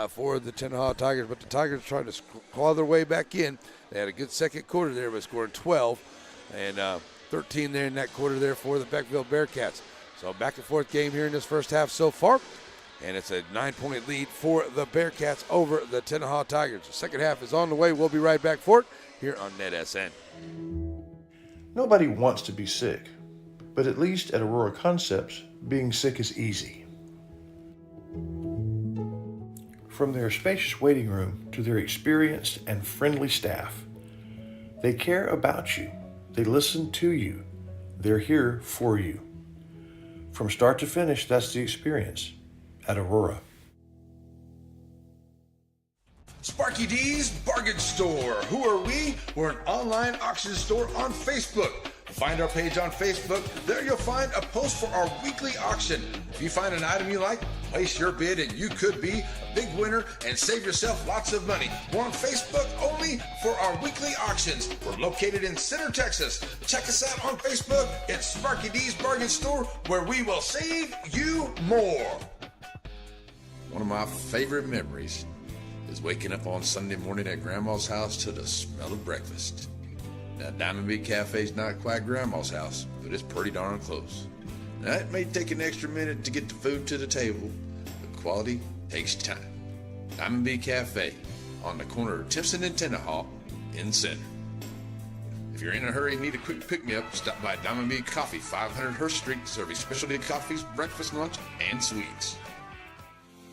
for the Tenaha Tigers. But the Tigers trying to claw their way back in. They had a good second quarter there by scoring 12 and 13 there in that quarter there for the Beckville Bearcats. So back and forth game here in this first half so far. And it's a 9-point lead for the Bearcats over the Tenaha Tigers. The second half is on the way. We'll be right back for it here on NetSN. Nobody wants to be sick, but at least at Aurora Concepts, being sick is easy. From their spacious waiting room to their experienced and friendly staff, they care about you. They listen to you. They're here for you. From start to finish, that's the experience at Aurora. Sparky D's Bargain Store. Who are we? We're an online auction store on Facebook. Find our page on Facebook. There you'll find a post for our weekly auction. If you find an item you like, place your bid and you could be a big winner and save yourself lots of money. We're on Facebook only for our weekly auctions. We're located in Center, Texas. Check us out on Facebook. It's Sparky D's Bargain Store, where we will save you more. One of my favorite memories is waking up on Sunday morning at Grandma's house to the smell of breakfast. Now, Diamond Bee Cafe's not quite Grandma's house, but it's pretty darn close. Now, it may take an extra minute to get the food to the table, but quality takes time. Diamond Bee Cafe on the corner of Timpson and Tenaha in the center. If you're in a hurry and need a quick pick-me-up, stop by Diamond Bee Coffee, 500 Hurst Street, serving specialty coffees, breakfast, lunch, and sweets.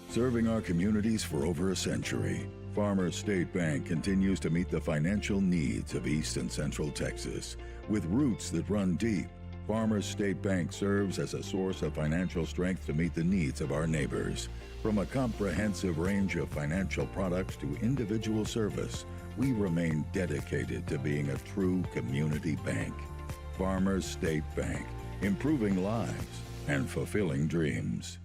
Serving our communities for over a century, Farmers State Bank continues to meet the financial needs of East and Central Texas. With roots that run deep, Farmers State Bank serves as a source of financial strength to meet the needs of our neighbors. From a comprehensive range of financial products to individual service, we remain dedicated to being a true community bank. Farmers State Bank, improving lives and fulfilling dreams.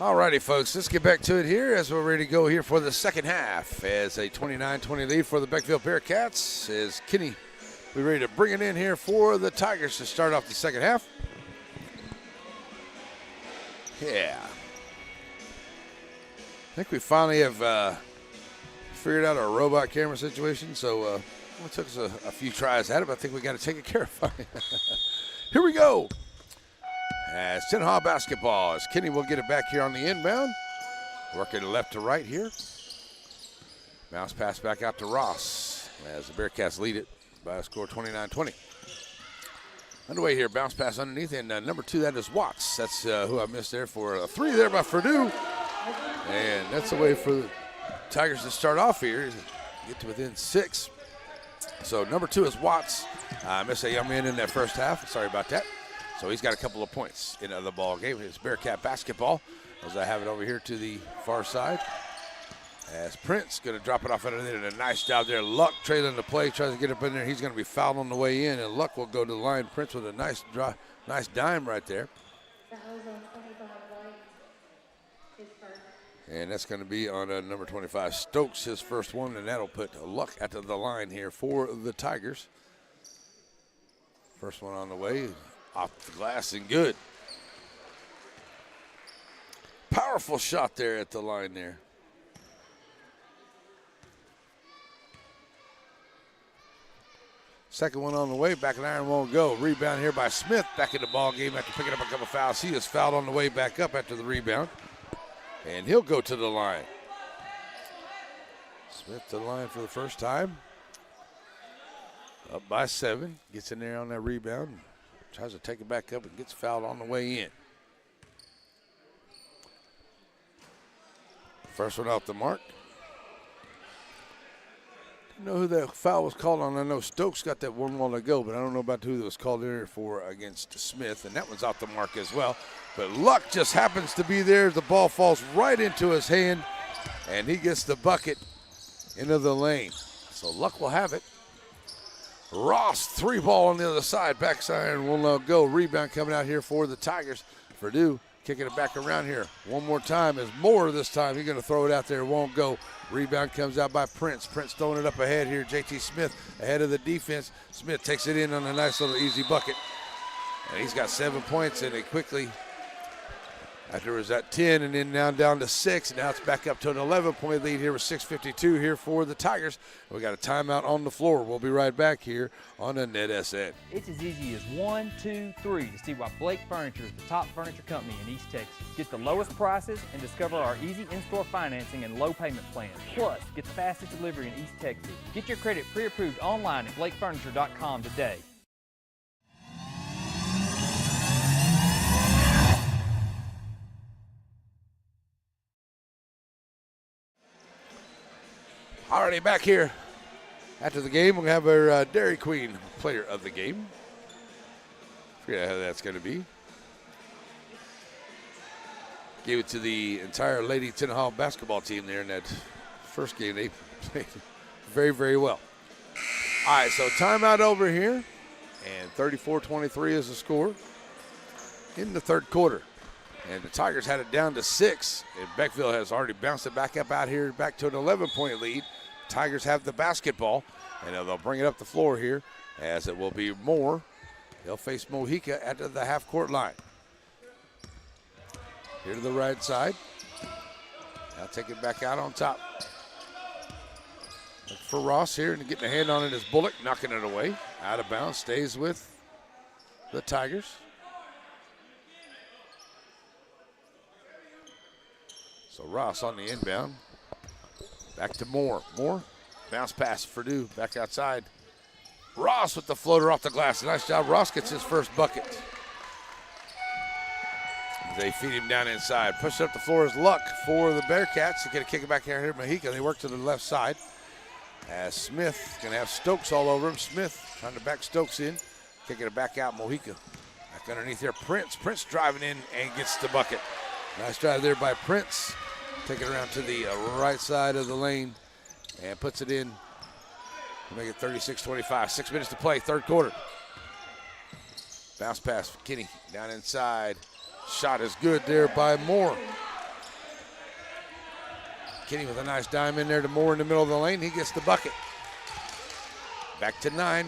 Alrighty, folks, let's get back to it here as we're ready to go here for the second half. As a 29-20 lead for the Beckville Bearcats, as Kenny, we're ready to bring it in here for the Tigers to start off the second half. Yeah. I think we finally have figured out our robot camera situation, so it took us a few tries at it, but I think we got to take it care of. Here we go. As Tenaha basketball, as Kenny will get it back here on the inbound. Working left to right here. Bounce pass back out to Ross as the Bearcats lead it by a score 29-20. Underway here, bounce pass underneath, and number 2, that is Watts. That's who I missed there for a 3 there by Purdue. And that's the way for the Tigers to start off here, get to within 6. So number 2 is Watts. I missed a young man in that first half. Sorry about that. So he's got a couple of points in the ball game. It's Bearcat basketball as I have it over here to the far side. As Prince going to drop it off under there, and a nice job there. Luck trailing the play, tries to get up in there. He's going to be fouled on the way in, and Luck will go to the line. Prince with a nice dime right there. And that's going to be on number 25, Stokes, his first one, and that'll put Luck at the line here for the Tigers. First one on the way, off the glass and good. Powerful shot there at the line there. Second one on the way, back and iron won't go. Rebound here by Smith, back in the ball game after picking up a couple fouls. He is fouled on the way back up after the rebound, and he'll go to the line. Smith to the line for the first time. Up by 7, gets in there on that rebound, tries to take it back up and gets fouled on the way in. First one off the mark. I know who that foul was called on. I know Stokes got that one while to go, but I don't know about who that was called in there for against Smith, and that one's off the mark as well. But Luck just happens to be there. The ball falls right into his hand, and he gets the bucket into the lane. So Luck will have it. Ross, 3-ball on the other side, backside, and will go. Rebound coming out here for the Tigers. Purdue kicking it back around here. One more time is Moore this time. He's going to throw it out there. Won't go. Rebound comes out by Prince. Prince throwing it up ahead here. J.T. Smith ahead of the defense. Smith takes it in on a nice little easy bucket. And he's got 7 points, and it quickly, after it was at 10 and then now down to 6. Now it's back up to an 11-point lead here with 6:52 here for the Tigers. We got a timeout on the floor. We'll be right back here on the NetSN. It's as easy as 1, 2, 3 to see why Blake Furniture is the top furniture company in East Texas. Get the lowest prices and discover our easy in-store financing and low payment plans. Plus, get the fastest delivery in East Texas. Get your credit pre-approved online at blakefurniture.com today. Already back here after the game. We're going to have our Dairy Queen player of the game. Forget how that's going to be. Gave it to the entire Lady Tenaha basketball team there in that first game. They played very, very well. All right, so timeout over here. And 34-23 is the score in the third quarter. And the Tigers had it down to 6. And Beckville has already bounced it back up out here, back to an 11-point lead. Tigers have the basketball, and they'll bring it up the floor here, as it will be Moore. They'll face Mojica at the half-court line. Here to the right side. Now take it back out on top. Look for Ross here, and getting a hand on it is Bullock, knocking it away. Out of bounds, stays with the Tigers. So Ross on the inbound. Back to Moore. Moore, bounce pass, Purdue back outside. Ross with the floater off the glass. Nice job. Ross gets his first bucket. They feed him down inside. Push it up the floor is Luck for the Bearcats. They're going to kick it back here to Mojica. They work to the left side. As Smith going to have Stokes all over him. Smith trying to back Stokes in. Kicking it back out, Mojica. Back underneath there, Prince. Prince driving in and gets the bucket. Nice drive there by Prince. Take it around to the right side of the lane and puts it in to make it 36-25. 6 minutes to play, third quarter. Bounce pass for Kinney down inside. Shot is good there by Moore. Kinney with a nice dime in there to Moore in the middle of the lane. He gets the bucket. Back to 9.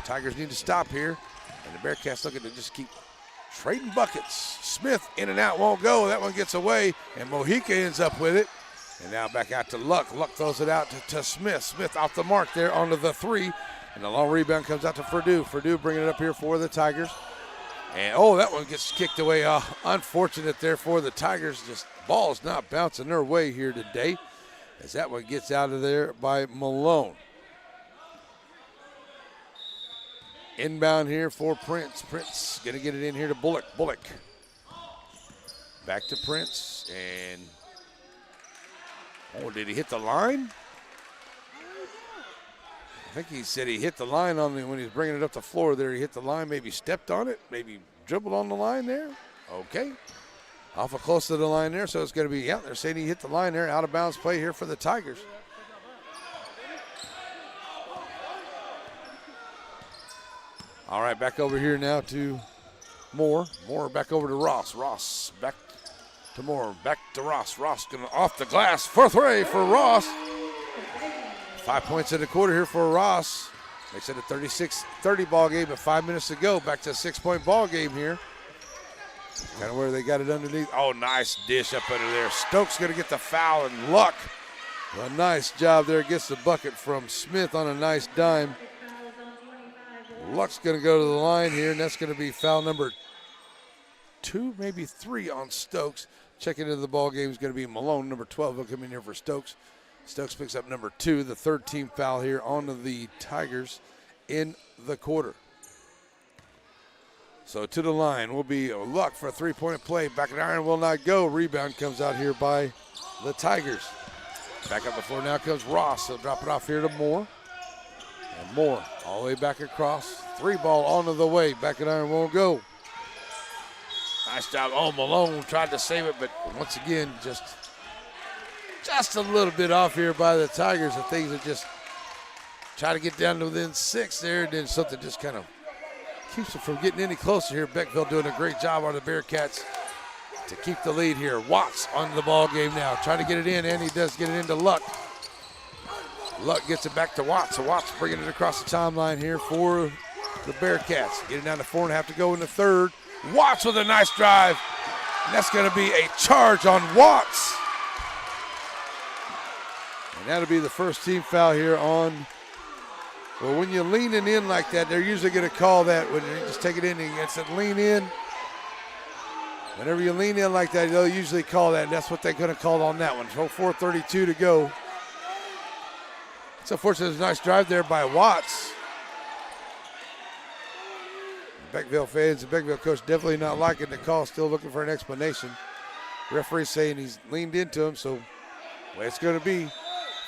Tigers need to stop here. And the Bearcats looking to just keep trading buckets. Smith in and out, won't go. That one gets away, and Mojica ends up with it. And now back out to Luck. Luck throws it out to Smith. Smith off the mark there onto the 3. And the long rebound comes out to Purdue. Purdue bringing it up here for the Tigers. And, oh, that one gets kicked away. Unfortunate there for the Tigers. Just ball's not bouncing their way here today, as that one gets out of there by Malone. Inbound here for Prince. Prince going to get it in here to Bullock. Bullock back to Prince. And, oh, did he hit the line? I think he said he hit the line on when he was bringing it up the floor there. He hit the line, maybe stepped on it, maybe dribbled on the line there. Okay. Awful close to the line there, so it's going to be, yeah, they're saying he hit the line there. Out of bounds play here for the Tigers. All right, back over here now to Moore. Moore back over to Ross. Ross back to Moore. Back to Ross. Ross going off the glass. Fourth way for Ross. 5 points in the quarter here for Ross. Makes it a 36-30 ball game, but 5 minutes to go. Back to a 6-point ball game here. Kind of where they got it underneath. Oh, nice dish up under there. Stokes going to get the foul, and Luck. A nice job there. Gets the bucket from Smith on a nice dime. Luck's going to go to the line here, and that's going to be foul number 2, maybe 3 on Stokes. Checking into the ball game is going to be Malone, number 12. He'll come in here for Stokes. Stokes picks up number 2, the third team foul here on the Tigers in the quarter. So to the line will be Luck for a three-point play. Back at iron will not go. Rebound comes out here by the Tigers. Back up the floor now comes Ross. He'll drop it off here to Moore. And Moore all the way back across. 3-ball onto the way. Back at iron won't go. Nice job. Oh, Malone tried to save it, but once again, just a little bit off here by the Tigers. The things are just try to get down to within 6 there, and then something just kind of keeps them from getting any closer here. Beckville doing a great job on the Bearcats to keep the lead here. Watts on the ball game now, trying to get it in, and he does get it into Luck. Luck gets it back to Watts. So Watts bringing it across the timeline here for the Bearcats. Getting down to 4.5 to go in the third. Watts with a nice drive, and that's going to be a charge on Watts. And that'll be the first team foul here on. Well, when you're leaning in like that, they're usually going to call that when you just take it in and it's a lean in. Whenever you lean in like that, they'll usually call that, and that's what they're going to call on that one. So 4:32 to go. It's unfortunate, a nice drive there by Watts. Beckville fans, the Beckville coach definitely not liking the call, still looking for an explanation. Referee saying he's leaned into him, so way it's going to be.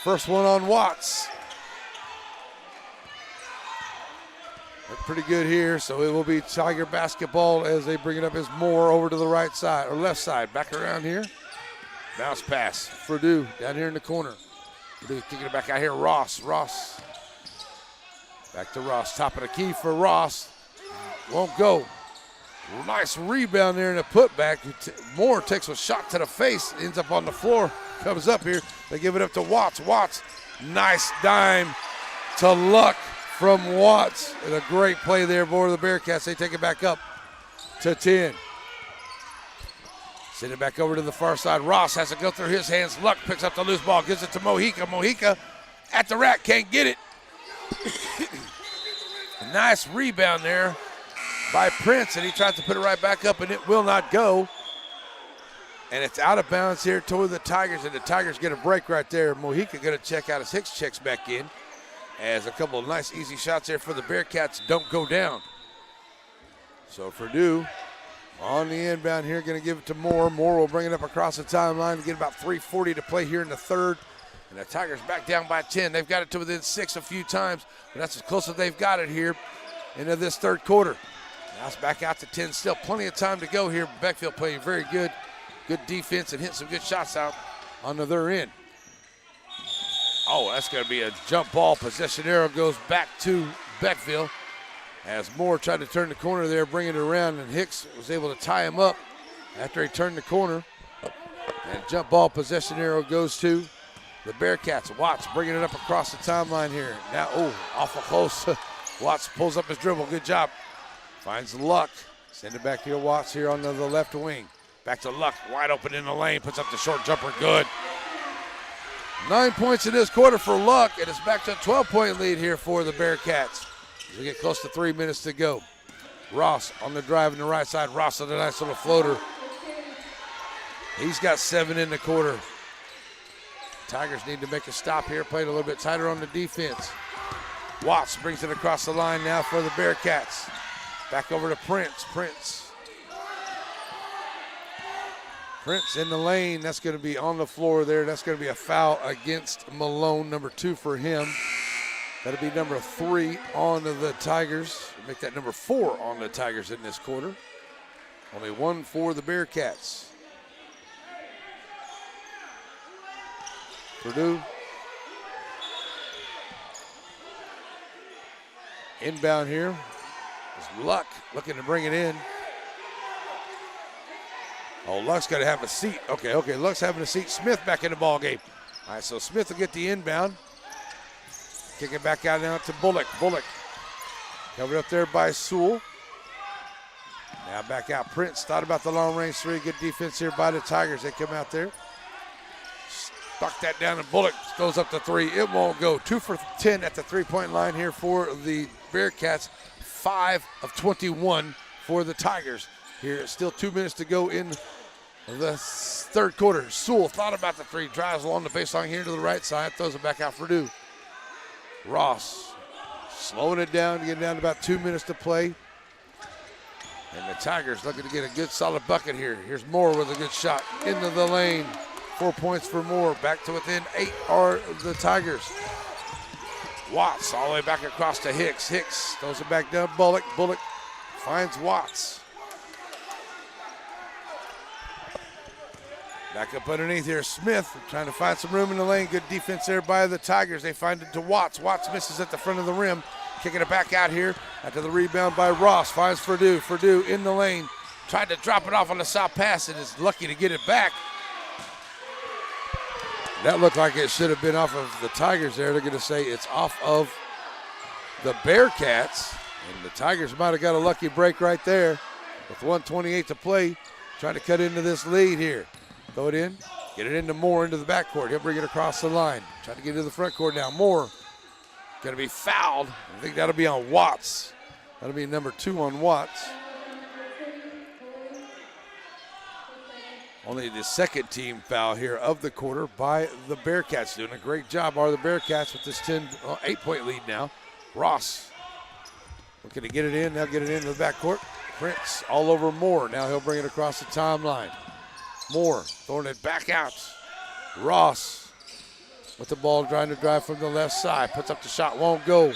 First one on Watts. That's pretty good here, so it will be Tiger basketball as they bring it up as Moore over to the right side, or left side. Back around here. Bounce pass. Purdue down here in the corner. Purdue kicking it back out here. Ross. Back to Ross. Top of the key for Ross. Won't go. Nice rebound there in a putback. Moore takes a shot to the face. Ends up on the floor. Comes up here. They give it up to Watts. Watts. Nice dime to Luck from Watts. And a great play there for the Bearcats. They take it back up to 10. Send it back over to the far side. Ross has to go through his hands. Luck picks up the loose ball. Gives it to Mojica. Mojica at the rack. Can't get it. A nice rebound there by Prince, and he tries to put it right back up, and it will not go. And it's out of bounds here toward the Tigers, and the Tigers get a break right there. Mojica going to check out as Hicks checks back in, as a couple of nice, easy shots there for the Bearcats don't go down. So Purdue on the inbound here, going to give it to Moore. Moore will bring it up across the timeline to get about 3:40 to play here in the third. And the Tigers back down by 10. They've got it to within 6 a few times, but that's as close as they've got it here into this third quarter. Now it's back out to 10. Still plenty of time to go here. Beckville playing very good defense and hitting some good shots out on the other end. Oh, that's going to be a jump ball. Possession arrow goes back to Beckville as Moore tried to turn the corner there, bring it around, and Hicks was able to tie him up after he turned the corner. And jump ball possession arrow goes to the Bearcats. Watts bringing it up across the timeline here. Now, awful close. Watts pulls up his dribble. Good job. Finds Luck. Send it back to Watts here on the left wing. Back to Luck. Wide open in the lane. Puts up the short jumper. Good. 9 points in this quarter for Luck. And it's back to a 12-point lead here for the Bearcats. As we get close to 3 minutes to go. Ross on the drive on the right side. Ross with a nice little floater. He's got 7 in the quarter. Tigers need to make a stop here. Played a little bit tighter on the defense. Watts brings it across the line now for the Bearcats. Back over to Prince. Prince in the lane. That's going to be on the floor there. That's going to be a foul against Malone, number 2 for him. That'll be number 3 on the Tigers. Make that number 4 on the Tigers in this quarter. Only 1 for the Bearcats. Purdue. Inbound here is Luck looking to bring it in. Oh, Luck's got to have a seat. Okay, Luck's having a seat. Smith back in the ball game. All right, so Smith will get the inbound. Kick it back out now to Bullock. Bullock covered up there by Sewell. Now back out Prince. Thought about the long range three. Good defense here by the Tigers. They come out there. Stuck that down and Bullock goes up to three. It won't go. 2 for 10 at the three-point line here for the Bearcats. 5 of 21 for the Tigers. Here it's still 2 minutes to go in the third quarter. Sewell thought about the three. Drives along the baseline here to the right side. Throws it back out for Purdue. Ross slowing it down, getting down to about 2 minutes to play. And the Tigers looking to get a good solid bucket here. Here's Moore with a good shot into the lane. 4 points for Moore. Back to within 8 are the Tigers. Watts all the way back across to Hicks. Hicks throws it back down. Bullock. Bullock finds Watts. Back up underneath here. Smith trying to find some room in the lane. Good defense there by the Tigers. They find it to Watts. Watts misses at the front of the rim. Kicking it back out here after the rebound by Ross. Finds Purdue. Purdue in the lane. Tried to drop it off on the south pass and is lucky to get it back. That looked like it should have been off of the Tigers there. They're going to say it's off of the Bearcats. And the Tigers might have got a lucky break right there with 1:28 to play. Trying to cut into this lead here. Throw it in. Get it into Moore into the backcourt. He'll bring it across the line. Trying to get into the front court now. Moore going to be fouled. I think that'll be on Watts. That'll be number 2 on Watts. Only the second team foul here of the quarter by the Bearcats. Doing a great job are the Bearcats with this 8-point lead now. Ross looking to get it in. They'll get it into the backcourt. Prince all over Moore. Now he'll bring it across the timeline. Moore throwing it back out. Ross with the ball trying to drive from the left side. Puts up the shot, won't go.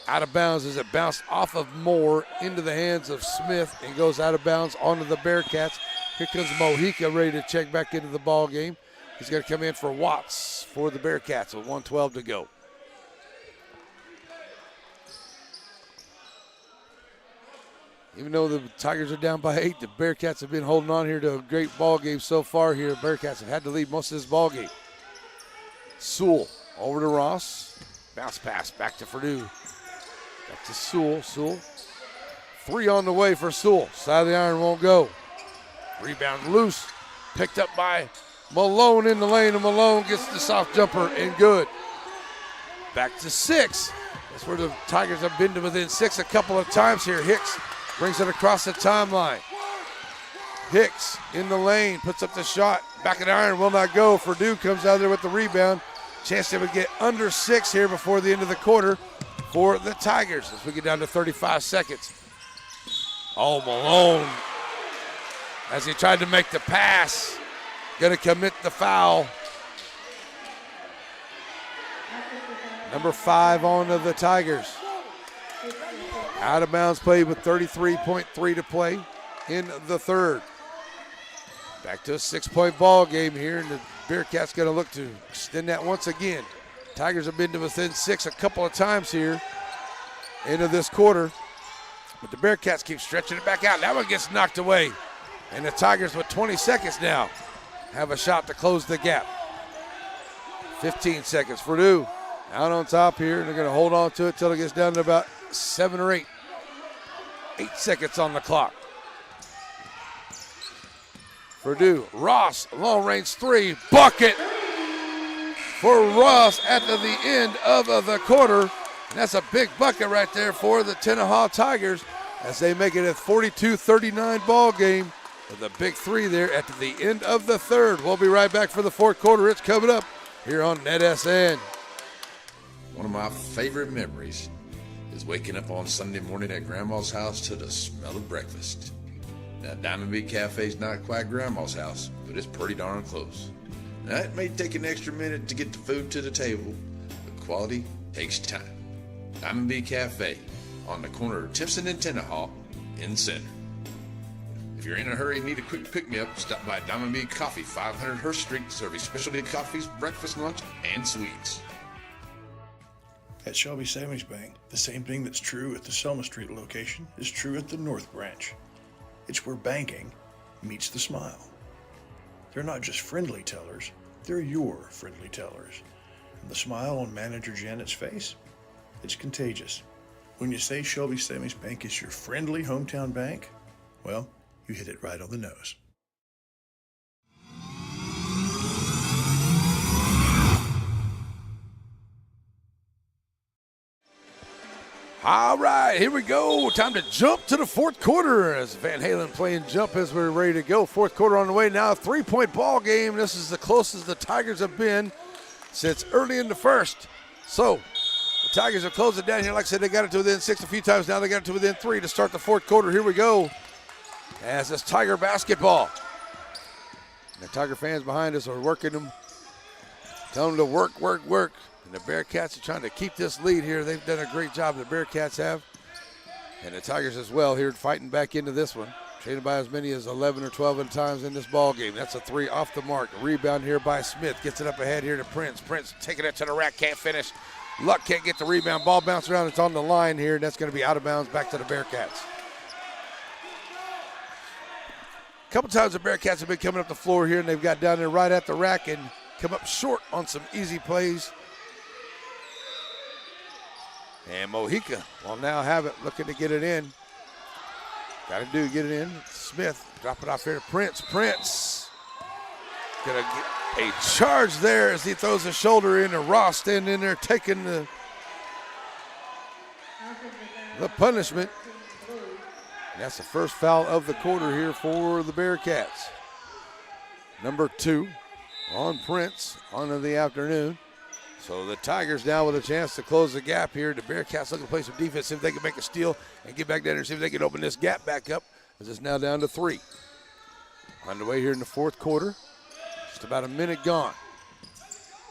Out of bounds as it bounced off of Moore into the hands of Smith and goes out of bounds onto the Bearcats. Here comes Mojica ready to check back into the ball game. He's going to come in for Watts for the Bearcats with 1:12 to go. Even though the Tigers are down by 8, the Bearcats have been holding on here to a great ball game so far here. The Bearcats have had to lead most of this ball game. Sewell over to Ross. Bounce pass back to Purdue. Back to Sewell. Sewell. 3 on the way for Sewell. Side of the iron won't go. Rebound loose. Picked up by Malone in the lane, and Malone gets the soft jumper and good. Back to 6. That's where the Tigers have been to within 6 a couple of times here. Hicks brings it across the timeline. Hicks in the lane, puts up the shot. Back of the iron will not go. Purdue comes out there with the rebound. Chance they would get under 6 here before the end of the quarter for the Tigers as we get down to 35 seconds. Oh, Malone, as he tried to make the pass, going to commit the foul. Number 5 on to the Tigers. Out of bounds play with 33.3 to play in the third. Back to a 6-point ball game here, and the Bearcats going to look to extend that once again. Tigers have been to within 6 a couple of times here into this quarter, but the Bearcats keep stretching it back out. That one gets knocked away, and the Tigers with 20 seconds now have a shot to close the gap. 15 seconds. Purdue out on top here, and they're going to hold on to it till it gets down to about 7 or 8. 8 seconds on the clock. Purdue, Ross, long range 3, bucket for Ross at the end of the quarter. And that's a big bucket right there for the Tenaha Tigers as they make it a 42-39 ball game with a big 3 there at the end of the third. We'll be right back for the fourth quarter. It's coming up here on NetSN. One of my favorite memories is waking up on Sunday morning at Grandma's house to the smell of breakfast. Now, Diamond B Cafe's not quite Grandma's house, but it's pretty darn close. Now, it may take an extra minute to get the food to the table, but quality takes time. Diamond B Cafe on the corner of Timpson and Tenaha in the center. If you're in a hurry and need a quick pick-me-up, stop by Diamond B Coffee, 500 Hurst Street, serving specialty coffees, breakfast, lunch, and sweets. At Shelby Savings Bank, the same thing that's true at the Selma Street location is true at the North Branch. It's where banking meets the smile. They're not just friendly tellers, they're your friendly tellers. And the smile on Manager Janet's face, it's contagious. When you say Shelby Savings Bank is your friendly hometown bank, well, you hit it right on the nose. All right, here we go. Time to jump to the fourth quarter as Van Halen playing jump as we're ready to go. Fourth quarter on the way now. 3-point ball game. This is the closest the Tigers have been since early in the first. So the Tigers have closed it down here. Like I said, they got it to within 6 a few times. Now they got it to within 3 to start the fourth quarter. Here we go as this Tiger basketball. And the Tiger fans behind us are working them, telling them to work, work, work. And the Bearcats are trying to keep this lead here. They've done a great job, the Bearcats have. And the Tigers as well here fighting back into this one. Traded by as many as 11 or 12 at times in this ball game. That's a 3 off the mark. A rebound here by Smith. Gets it up ahead here to Prince. Prince taking it to the rack, can't finish. Luck can't get the rebound. Ball bounced around. It's on the line here, and that's going to be out of bounds back to the Bearcats. A couple times the Bearcats have been coming up the floor here, and they've got down there right at the rack and come up short on some easy plays. And Mojica will now have it, looking to get it in. Got to get it in. Smith, drop it off here to Prince. Prince gonna get a charge there as he throws his shoulder in, and Ross standing in there taking the punishment. And that's the first foul of the quarter here for the Bearcats. Number 2 on Prince on the afternoon. So the Tigers now with a chance to close the gap here. The Bearcats looking to play some defense, see if they can make a steal and get back down there and see if they can open this gap back up, as it's now down to 3. On the way here in the fourth quarter. Just about a minute gone.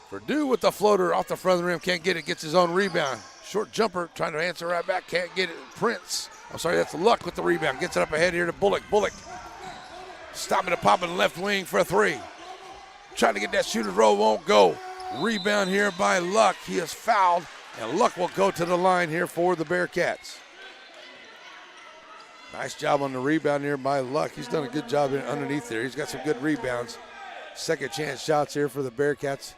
Purdue with the floater off the front of the rim, can't get it, gets his own rebound. Short jumper, trying to answer right back, can't get it. Prince, I'm sorry, that's Luck with the rebound. Gets it up ahead here to Bullock. Bullock stopping the pop in the left wing for a 3. Trying to get that shooter's roll, won't go. Rebound here by Luck. He is fouled, and Luck will go to the line here for the Bearcats. Nice job on the rebound here by Luck. He's done a good job underneath there. He's got some good rebounds. Second chance shots here for the Bearcats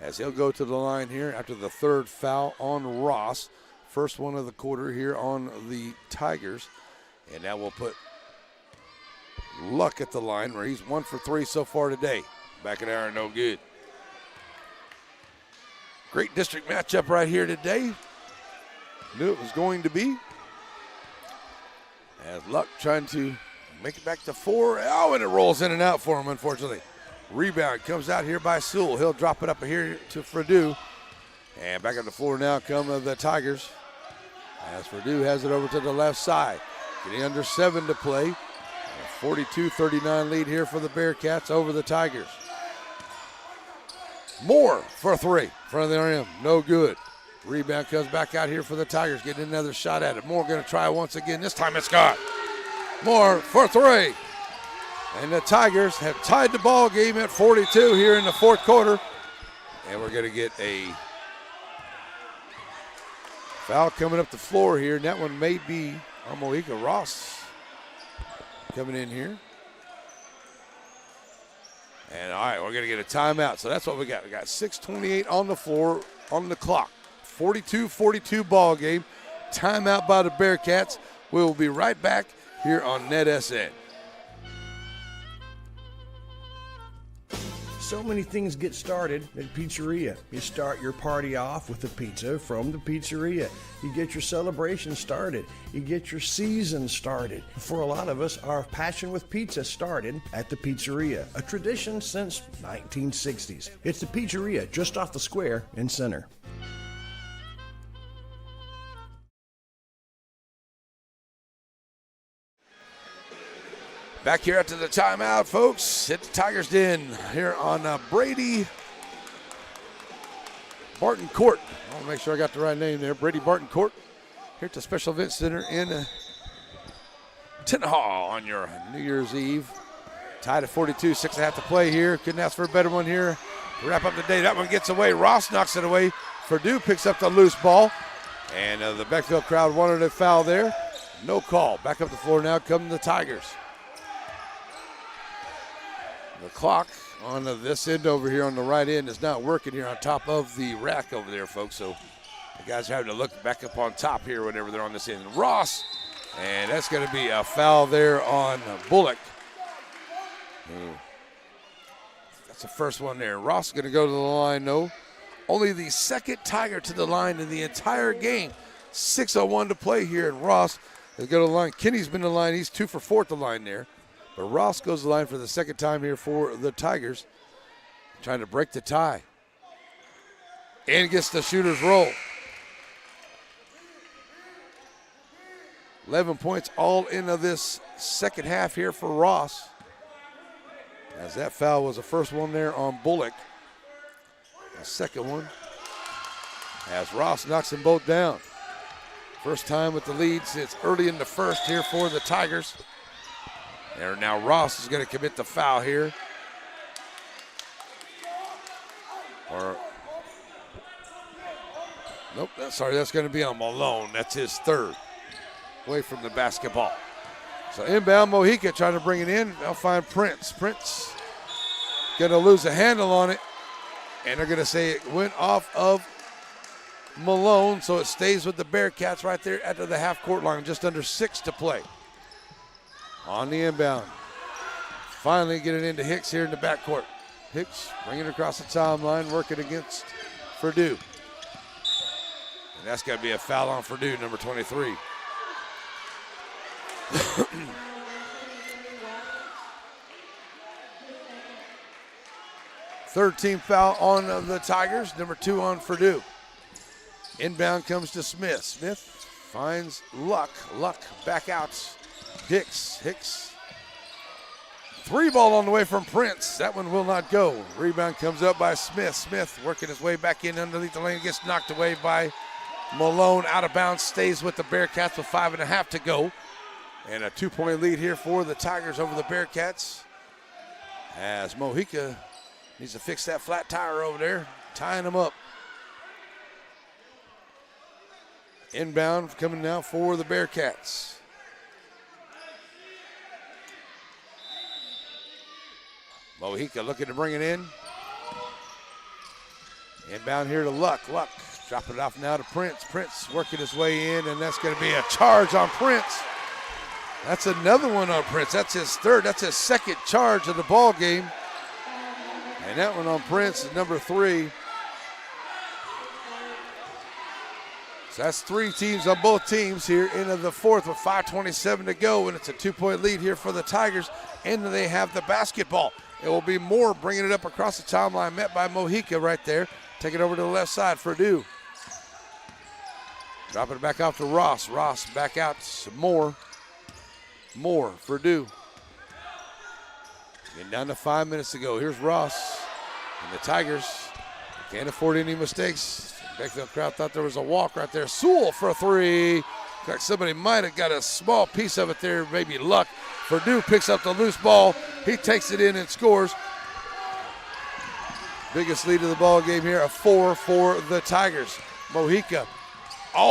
as he'll go to the line here after the third foul on Ross. First one of the quarter here on the Tigers. And that will put Luck at the line where he's 1 for 3 so far today. Back in there, no good. Great district matchup right here today. Knew it was going to be. As Luck trying to make it back to 4. Oh, and it rolls in and out for him, unfortunately. Rebound comes out here by Sewell. He'll drop it up here to Purdue. And back on the floor now come the Tigers. As Purdue has it over to the left side. Getting under 7 to play. A 42-39 lead here for the Bearcats over the Tigers. Moore for a 3. Front of the rim, no good. Rebound comes back out here for the Tigers, getting another shot at it. Moore going to try once again. This time it's got. Moore for 3. And the Tigers have tied the ball game at 42 here in the fourth quarter. And we're going to get a foul coming up the floor here. And that one may be Mojica. Ross coming in here. And all right, we're going to get a timeout. So that's what we got. We got 6:28 on the floor, on the clock. 42-42 ball game. Timeout by the Bearcats. We will be right back here on NetSN. So many things get started at Pizzeria. You start your party off with a pizza from the pizzeria. You get your celebration started. You get your season started. For a lot of us, our passion with pizza started at the Pizzeria, a tradition since 1960s. It's the Pizzeria just off the square in Center. Back here after the timeout, folks, at the Tigers Den here on Brady Barton Court. I want to make sure I got the right name there. Brady Barton Court here at the Special Events Center in Tenaha on your New Year's Eve. Tied at 42, 6.5 to play here. Couldn't ask for a better one here to wrap up the day. That one gets away. Ross knocks it away. Purdue picks up the loose ball. And the Beckville crowd wanted a foul there. No call. Back up the floor now come the Tigers. The clock on this end over here on the right end is not working here on top of the rack over there, folks. So the guys are having to look back up on top here whenever they're on this end. Ross, and that's going to be a foul there on Bullock. That's the first one there. Ross is going to go to the line, though. Only the second Tiger to the line in the entire game. 6:01 to play here, and Ross is going to the line. Kenny's been to the line. He's 2 for 4 at the line there. But Ross goes to the line for the second time here for the Tigers, trying to break the tie. And gets the shooter's roll. 11 points all into this second half here for Ross. As that foul was the first one there on Bullock. The second one as Ross knocks them both down. First time with the lead since early in the first here for the Tigers. And now Ross is going to commit the foul here. Nope, sorry, that's going to be on Malone. That's his third. Away from the basketball. So inbound, Mojica trying to bring it in. They'll find Prince. Prince going to lose a handle on it. And they're going to say it went off of Malone, so it stays with the Bearcats right there at the half-court line. Just under 6 to play. On the inbound. Finally getting into Hicks here in the backcourt. Hicks bringing it across the timeline, working against Purdue. And that's got to be a foul on Purdue, number 23. Third team foul on the Tigers, number 2 on Purdue. Inbound comes to Smith. Smith finds Luck. Luck back out. Hicks. 3 ball on the way from Prince. That one will not go. Rebound comes up by Smith. Smith working his way back in underneath the lane. Gets knocked away by Malone. Out of bounds. Stays with the Bearcats with 5.5 to go. And a 2-point lead here for the Tigers over the Bearcats. As Mojica needs to fix that flat tire over there. Tying them up. Inbound coming now for the Bearcats. Mojica looking to bring it in. Inbound here to Luck. Luck dropping it off now to Prince. Prince working his way in, and that's going to be a charge on Prince. That's another one on Prince. That's his third. That's his second charge of the ball game. And that one on Prince is number 3. So that's 3 teams on both teams here into the fourth with 5:27 to go, and it's a 2-point lead here for the Tigers, and they have the basketball. It will be Moore bringing it up across the timeline, met by Mojica right there. Take it over to the left side for Purdue. Dropping it back off to Ross. Ross back out to Moore. Moore for Purdue. Getting down to 5 minutes to go. Here's Ross and the Tigers. Can't afford any mistakes. Beckville crowd thought there was a walk right there. Sewell for a 3. Looks like somebody might have got a small piece of it there, maybe Luck. Purdue picks up the loose ball. He takes it in and scores. Biggest lead of the ball game here, a 4 for the Tigers. Mojica,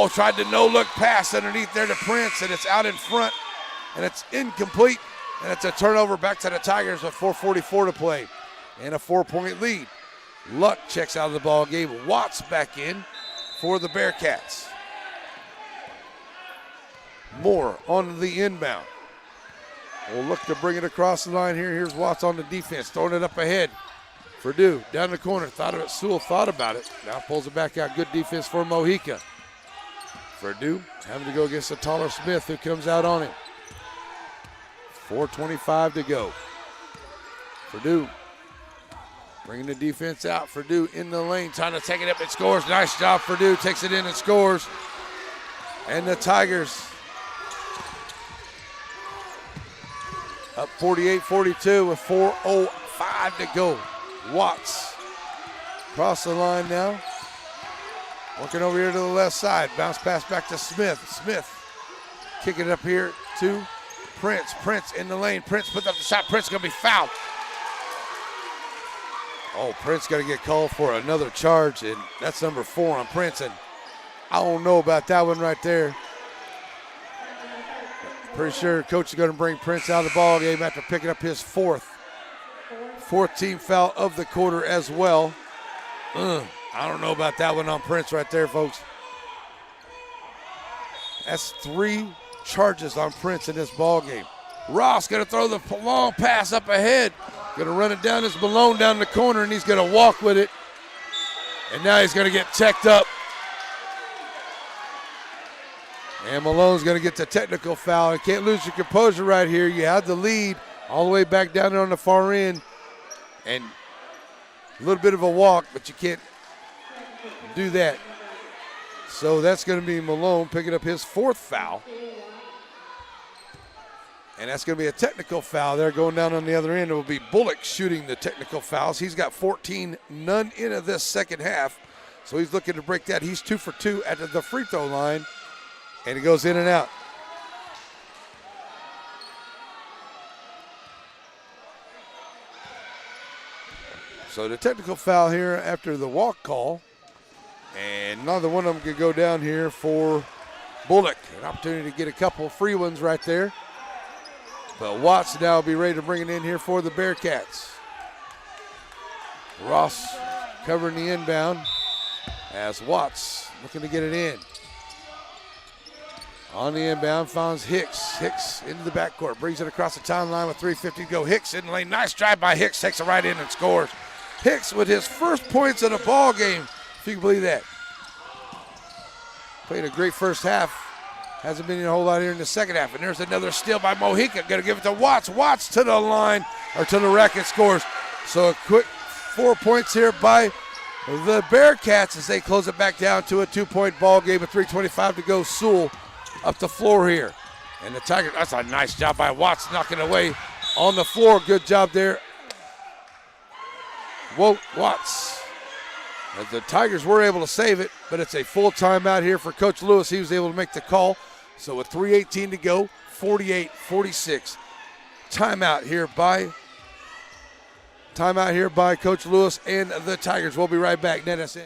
tried to no-look pass underneath there to Prince, and it's out in front, and it's incomplete, and it's a turnover back to the Tigers with 4:44 to play, and a 4-point lead. Luck checks out of the ball game. Watts back in for the Bearcats. Moore on the inbound. We'll look to bring it across the line here. Here's Watts on the defense, throwing it up ahead. Purdue down the corner, thought of it. Sewell thought about it. Now pulls it back out. Good defense for Mojica. Purdue having to go against a taller Smith who comes out on him. 4:25 to go. Purdue bringing the defense out. Purdue in the lane, trying to take it up and scores. Nice job, Purdue. Takes it in and scores. And the Tigers up 48-42 with 4:05 to go. Watts across the line now. Working over here to the left side. Bounce pass back to Smith. Smith kicking it up here to Prince. Prince in the lane. Prince put up the shot. Prince going to be fouled. Prince got to get called for another charge, and that's number 4 on Prince, and I don't know about that one right there. Pretty sure coach is going to bring Prince out of the ball game after picking up his fourth Fourth team foul of the quarter as well. I don't know about that one on Prince right there, folks. That's 3 charges on Prince in this ball game. Ross going to throw the long pass up ahead. Going to run it down. It's Malone down the corner, and he's going to walk with it. And now he's going to get checked up. And Malone's going to get the technical foul. You can't lose your composure right here. You had the lead all the way back down there on the far end. And a little bit of a walk, but you can't do that. So that's going to be Malone picking up his 4th foul. And that's going to be a technical foul there going down on the other end. It will be Bullock shooting the technical fouls. He's got 14, none in of this second half. So he's looking to break that. He's 2 for 2 at the free throw line. And he goes in and out. So the technical foul here after the walk call. And neither one of them could go down here for Bullock. An opportunity to get a couple free ones right there. But Watts now will be ready to bring it in here for the Bearcats. Ross covering the inbound as Watts looking to get it in. On the inbound, finds Hicks. Hicks into the backcourt, brings it across the timeline with 3:50 to go. Hicks in the lane, nice drive by Hicks, takes it right in and scores. Hicks with his first points of the ball game, if you can believe that. Played a great first half. Hasn't been a whole lot here in the second half. And there's another steal by Mojica. Going to give it to Watts. Watts to the line, or to the rack and scores. So a quick 4 points here by the Bearcats as they close it back down to a 2-point ball game with 3:25 to go. Sewell up the floor here. And the Tigers, that's a nice job by Watts knocking away on the floor. Good job there. Watts. The Tigers were able to save it, but it's a full timeout here for Coach Lewis. He was able to make the call. So with 3:18 to go, 48-46. Timeout here by Coach Lewis and the Tigers. We'll be right back. Net us in.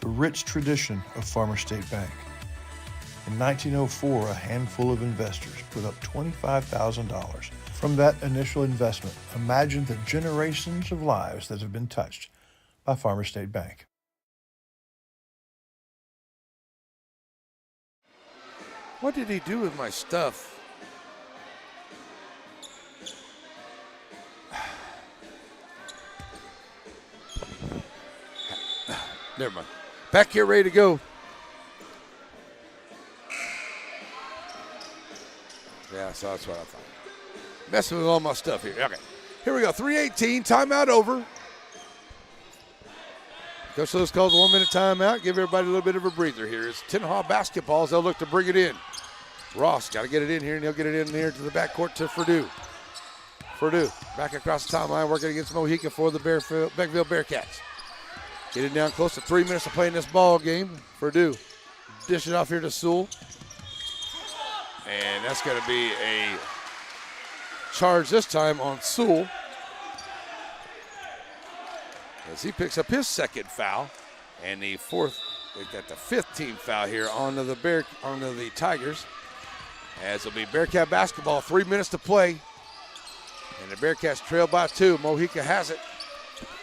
Rich tradition of Farmer State Bank. In 1904, a handful of investors put up $25,000. From that initial investment, imagine the generations of lives that have been touched by Farmer State Bank. What did he do with my stuff? Never mind. Back here ready to go. Yeah, so that's what I thought. Messing with all my stuff here. Okay. Here we go. 3:18. Timeout over. Coach Lewis calls a 1-minute timeout. Give everybody a little bit of a breather here. It's Tenaha basketball as they'll look to bring it in. Ross got to get it in here, and he'll get it in here to the backcourt to Purdue. Purdue back across the timeline working against Mojica for the Beckville Bearcats. Get it down close to 3 minutes to play in this ball game. Purdue dish it off here to Sewell. And that's going to be a charge this time on Sewell as he picks up his second foul. And the fifth team foul here onto the Tigers. As it'll be Bearcat basketball, 3 minutes to play. And the Bearcats trail by 2. Mojica has it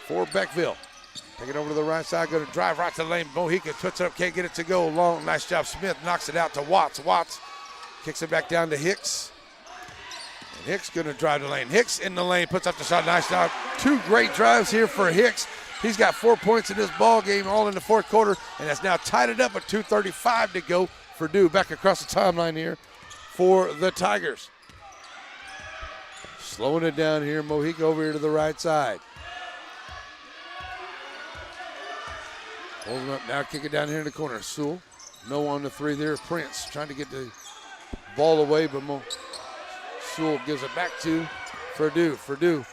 for Beckville. Take it over to the right side, going to drive right to the lane. Mojica puts it up, can't get it to go. Long, nice job. Smith knocks it out to Watts. Watts kicks it back down to Hicks. And Hicks going to drive the lane. Hicks in the lane, puts up the shot. Nice job. 2 great drives here for Hicks. He's got 4 points in this ball game, all in the fourth quarter, and that's now tied it up at 2:35 to go. Purdue back across the timeline here for the Tigers. Slowing it down here. Mojica over here to the right side. Hold him up now, kick it down here in the corner. Sewell, no on the 3 there. Prince trying to get the ball away, but Sewell gives it back to Purdue. Purdue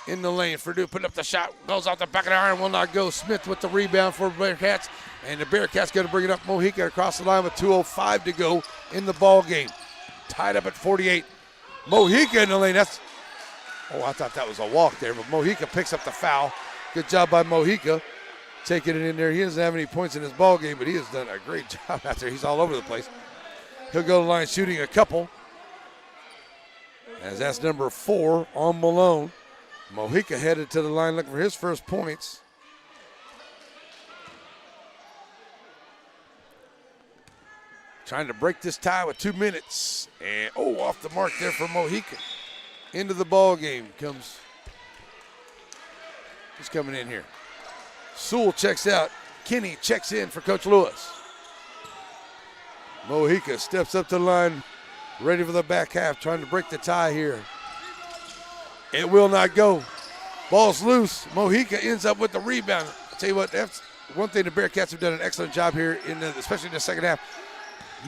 in the lane. Purdue putting up the shot, goes off the back of the iron, will not go. Smith with the rebound for Bearcats, and the Bearcats going to bring it up. Mojica across the line with 2:05 to go in the ball game. Tied up at 48. Mojica in the lane. I thought that was a walk there, but Mojica picks up the foul. Good job by Mojica taking it in there. He doesn't have any points in his ball game, but he has done a great job out there. He's all over the place. He'll go to the line shooting a couple, as that's number 4 on Malone. Mojica headed to the line looking for his first points. Trying to break this tie with 2 minutes. And, off the mark there for Mojica. Into the ball game comes. Who's coming in here? Sewell checks out. Kinney checks in for Coach Lewis. Mojica steps up to the line, ready for the back half, trying to break the tie here. It will not go. Ball's loose. Mojica ends up with the rebound. I'll tell you what, that's one thing the Bearcats have done an excellent job here, especially in the second half.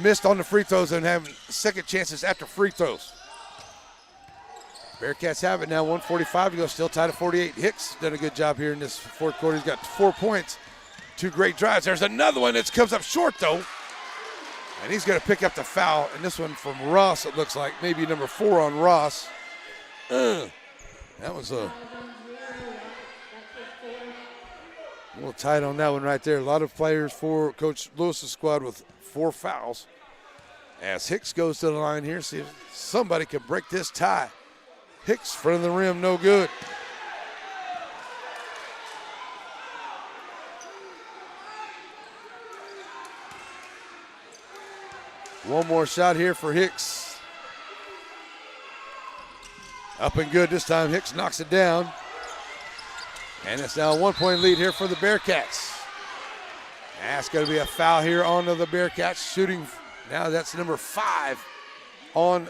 Missed on the free throws and having second chances after free throws. Bearcats have it now, 1:45 to go, still tied at 48. Hicks done a good job here in this fourth quarter. He's got 4 points, 2 great drives. There's another one that comes up short, though. And he's going to pick up the foul. And this one from Ross, it looks like. Maybe number 4 on Ross. That was a little tight on that one right there. A lot of players for Coach Lewis's squad with 4 fouls. As Hicks goes to the line here, see if somebody can break this tie. Hicks, front of the rim, no good. One more shot here for Hicks. Up and good this time. Hicks knocks it down. And it's now a 1-point lead here for the Bearcats. That's going to be a foul here on the Bearcats. Shooting, now that's number 5 on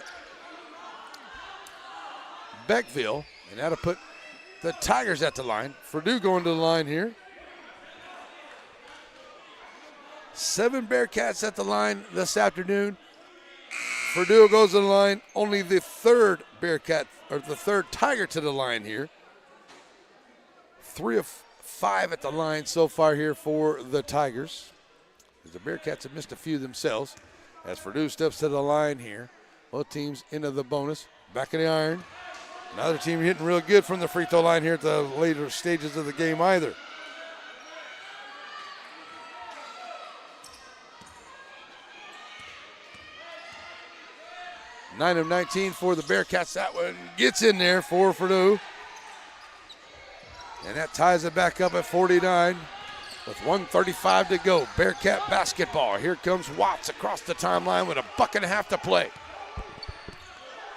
Beckville. And that'll put the Tigers at the line. Purdue going to the line here. 7 Bearcats at the line this afternoon. Purdue goes to the line. Only the 3rd Bearcat, or the 3rd Tiger to the line here. 3 of 5 at the line so far here for the Tigers. The Bearcats have missed a few themselves. As Purdue steps to the line here. Both teams into the bonus. Back in the iron. Another team hitting real good from the free throw line here at the later stages of the game either. Nine of 19 for the Bearcats. That one gets in there for Purdue. And that ties it back up at 49 with 1:35 to go. Bearcat basketball. Here comes Watts across the timeline with a buck and a half to play.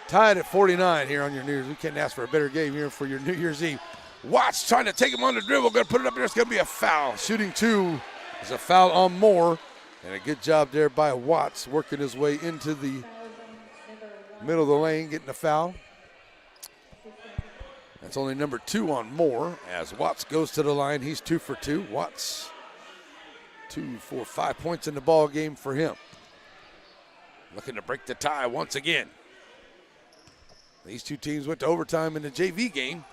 Tied at 49 here on your New Year's. We can't ask for a better game here for your New Year's Eve. Watts trying to take him on the dribble. Going to put it up there. It's going to be a foul. Shooting 2 is a foul on Moore. And a good job there by Watts working his way into the middle of the lane, getting a foul. That's only number 2 on Moore. As Watts goes to the line, he's 2 for 2. Watts, 2, 4, 5 points in the ball game for him. Looking to break the tie once again. These two teams went to overtime in the JV game,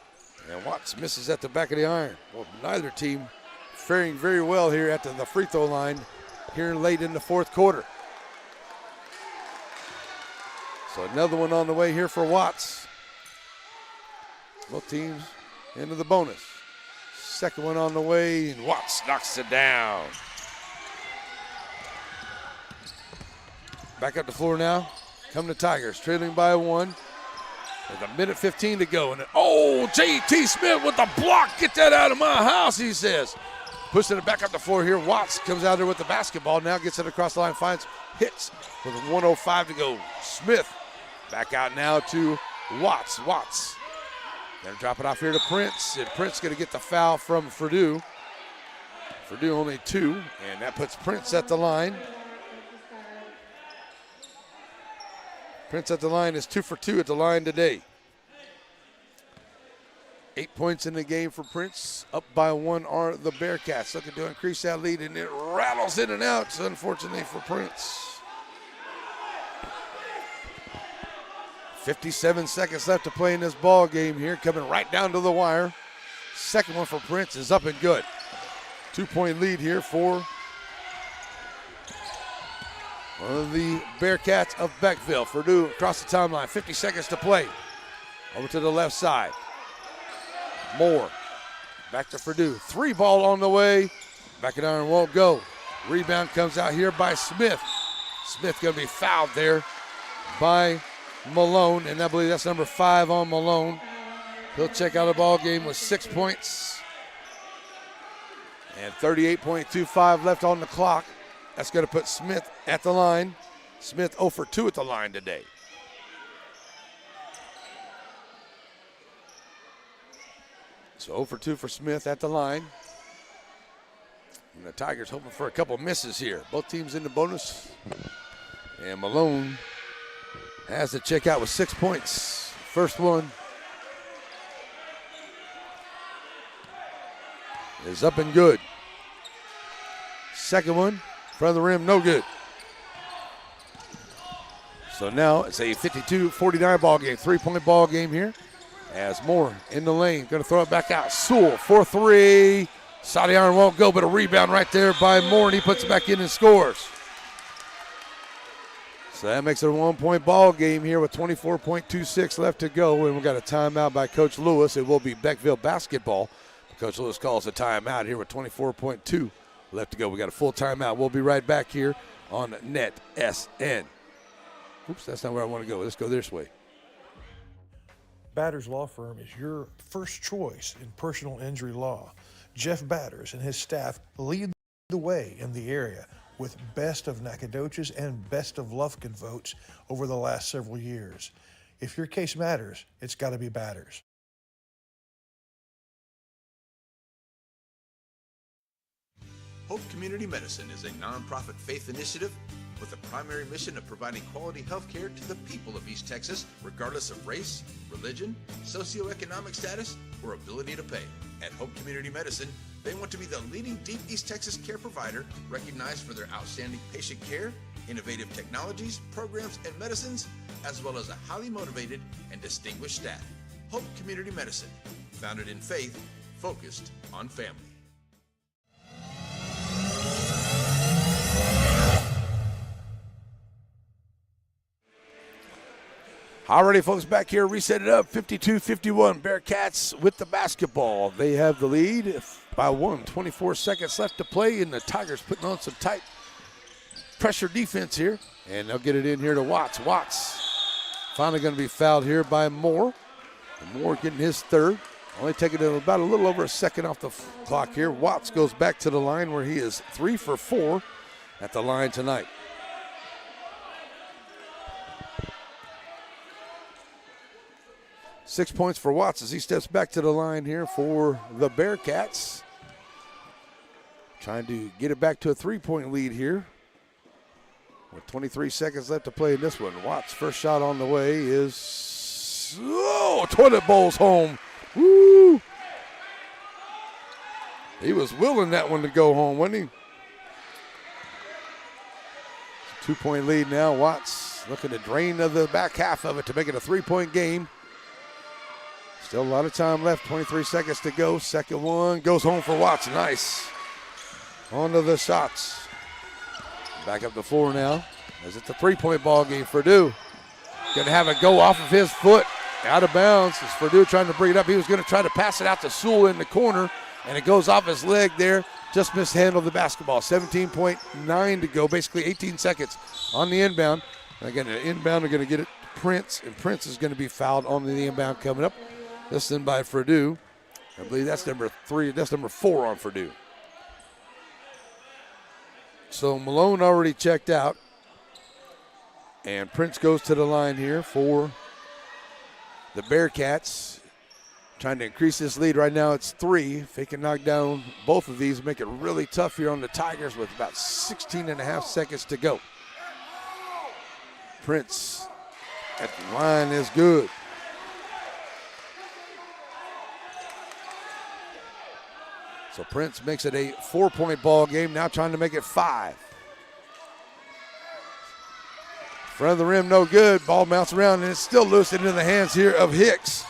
and Watts misses at the back of the iron. Well, neither team faring very well here at the free throw line here late in the fourth quarter. So another one on the way here for Watts. Both teams into the bonus. Second one on the way, and Watts knocks it down. Back up the floor now. Come the Tigers, trailing by 1. With 1:15 to go. And J.T. Smith with the block. Get that out of my house, he says. Pushing it back up the floor here. Watts comes out there with the basketball. Now gets it across the line, finds hits with 1:05 to go. Smith back out now to Watts. Watts gonna drop it off here to Prince. And Prince gonna get the foul from Purdue. Purdue only 2. And that puts Prince at the line. Prince at the line is 2 for 2 at the line today. 8 points in the game for Prince. Up by 1 are the Bearcats. Looking to increase that lead, and it rattles in and out, unfortunately, for Prince. 57 seconds left to play in this ball game here, coming right down to the wire. Second one for Prince is up and good. 2-point lead here for one of the Bearcats of Beckville. Purdue across the timeline, 50 seconds to play. Over to the left side. Moore, back to Purdue. 3 ball on the way. Back it iron won't go. Rebound comes out here by Smith. Smith gonna be fouled there by Malone, and I believe that's number 5 on Malone. He'll check out the ball game with 6 points. And 38.25 left on the clock. That's going to put Smith at the line. Smith 0 for 2 at the line today. So 0 for 2 for Smith at the line. And the Tigers hoping for a couple misses here. Both teams in the bonus. And Malone has to check out with 6 points. First one is up and good. Second one, front of the rim, no good. So now it's a 52-49 ball game, 3-point ball game here. As Moore in the lane, going to throw it back out. Sewell for 3. Side iron won't go, but a rebound right there by Moore, and he puts it back in and scores. So that makes it a 1-point ball game here with 24.26 left to go, and we've got a timeout by Coach Lewis. It will be Beckville basketball. Coach Lewis calls a timeout here with 24.2 left to go. We got a full timeout. We'll be right back here on Net SN. Oops, that's not where I want to go. Let's go this way. Batters Law Firm is your first choice in personal injury law. Jeff Batters and his staff lead the way in the area with best of Nacogdoches and best of Lufkin votes over the last several years. If your case matters, it's got to be Batters. Hope Community Medicine is a nonprofit faith initiative with the primary mission of providing quality health care to the people of East Texas, regardless of race, religion, socioeconomic status, or ability to pay. At Hope Community Medicine, they want to be the leading deep East Texas care provider, recognized for their outstanding patient care, innovative technologies, programs, and medicines, as well as a highly motivated and distinguished staff. Hope Community Medicine, founded in faith, focused on family. Alrighty, folks, back here, reset it up, 52-51. Bearcats with the basketball. They have the lead by 1. 24 seconds left to play, and the Tigers putting on some tight pressure defense here. And they'll get it in here to Watts. Watts finally going to be fouled here by Moore. And Moore getting his third. Only taking it about a little over a second off the clock here. Watts goes back to the line where he is 3 for 4 at the line tonight. Six points for Watts as he steps back to the line here for the Bearcats. Trying to get it back to a 3-point lead here. With 23 seconds left to play in this one. Watts' first shot on the way is, toilet bowl's home. Woo! He was willing that one to go home, wasn't he? 2-point lead now. Watts looking to drain the back half of it to make it a 3-point game. Still a lot of time left, 23 seconds to go. Second one goes home for Watts. Nice. On to the shots. Back up the floor now. As it's a 3-point ball game. Purdue going to have it go off of his foot. Out of bounds. As Purdue trying to bring it up. He was going to try to pass it out to Sewell in the corner. And it goes off his leg there. Just mishandled the basketball. 17.9 to go. Basically 18 seconds on the inbound. And again, the inbound are going to get it to Prince. And Prince is going to be fouled on the inbound coming up. This then by Purdue. I believe that's number 3. That's number 4 on Purdue. So Malone already checked out. And Prince goes to the line here for the Bearcats. Trying to increase this lead. Right now it's 3. If they can knock down both of these, make it really tough here on the Tigers with about 16.5 seconds to go. Prince at the line is good. So Prince makes it a 4-point ball game, now trying to make it 5. Front of the rim, no good. Ball mounts around, and it's still loose into the hands here of Hicks.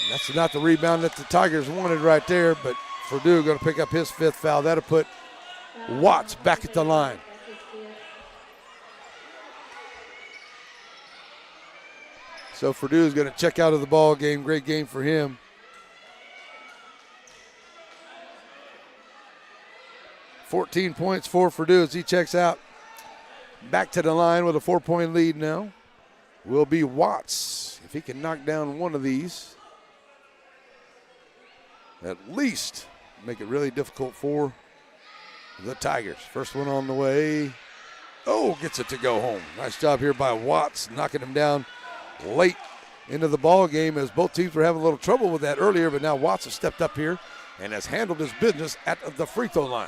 And that's not the rebound that the Tigers wanted right there, but Purdue going to pick up his 5th foul. That'll put Watts back at the line. So Purdue is going to check out of the ball game. Great game for him. $14 points for Purdue as he checks out. Back to the line with a 4-point lead now will be Watts. If he can knock down one of these, at least make it really difficult for the Tigers. First one on the way. Oh, gets it to go home. Nice job here by Watts, knocking him down late into the ball game as both teams were having a little trouble with that earlier, but now Watts has stepped up here and has handled his business at the free throw line.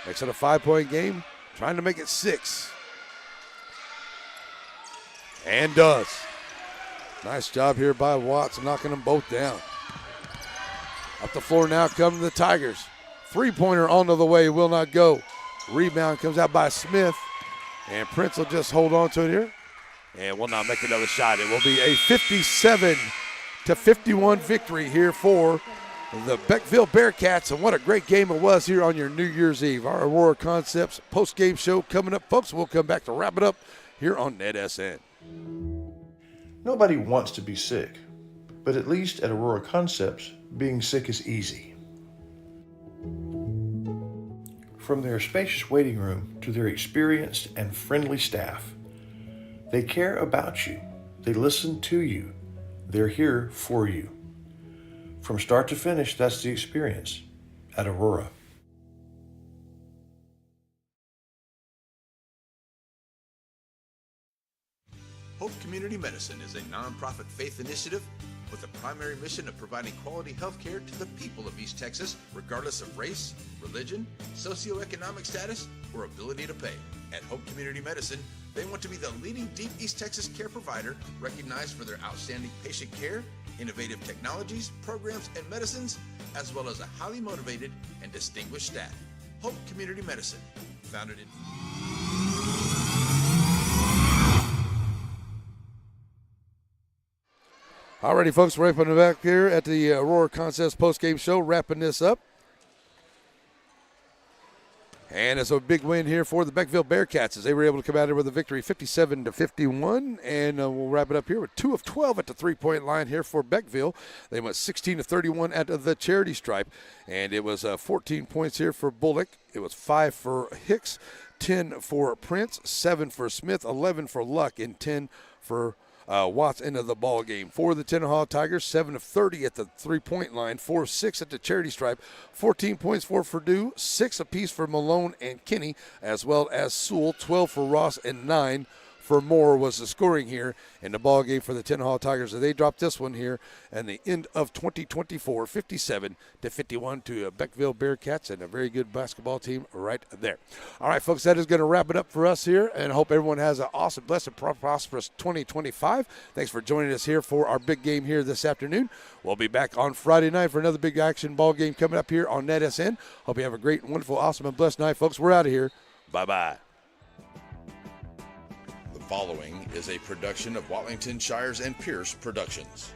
Makes it a 5-point game, trying to make it 6. And does. Nice job here by Watts, knocking them both down. Up the floor now come the Tigers. 3-pointer onto the way, will not go. Rebound comes out by Smith, and Prince will just hold on to it here and will not make another shot. It will be a 57-51 victory here for the Beckville Bearcats, and what a great game it was here on your New Year's Eve. Our Aurora Concepts post-game show coming up, folks. We'll come back to wrap it up here on NetSN. Nobody wants to be sick, but at least at Aurora Concepts, being sick is easy. From their spacious waiting room to their experienced and friendly staff, they care about you. They listen to you. They're here for you. From start to finish, that's the experience at Aurora. Hope Community Medicine is a nonprofit faith initiative with a primary mission of providing quality health care to the people of East Texas, regardless of race, religion, socioeconomic status, or ability to pay. At Hope Community Medicine, they want to be the leading deep East Texas care provider recognized for their outstanding patient care, innovative technologies, programs, and medicines, as well as a highly motivated and distinguished staff. Hope Community Medicine, founded in... Alrighty, folks, we're up in the back here at the Aurora Concepts post-game show, wrapping this up. And it's a big win here for the Beckville Bearcats as they were able to come out here with a victory 57-51. And we'll wrap it up here with 2 of 12 at the three-point line here for Beckville. They went 16-31 at the charity stripe. And it was 14 points here for Bullock. It was 5 for Hicks, 10 for Prince, 7 for Smith, 11 for Luck, and 10 for Watts into the ball game. For the Tenaha Tigers, 7 of 30 at the three-point line, 4 of 6 at the charity stripe, 14 points for Purdue, 6 apiece for Malone and Kinney, as well as Sewell, 12 for Ross, and 9 for Moore was the scoring here in the ball game for the Tenaha Tigers. So they dropped this one here at the end of 2024, 57-51 to Beckville Bearcats, and a very good basketball team right there. All right, folks, that is going to wrap it up for us here, and I hope everyone has an awesome, blessed, prosperous 2025. Thanks for joining us here for our big game here this afternoon. We'll be back on Friday night for another big action ball game coming up here on NetSN. Hope you have a great, wonderful, awesome, and blessed night, folks. We're out of here. Bye-bye. The following is a production of Watlington Shires and Pierce Productions.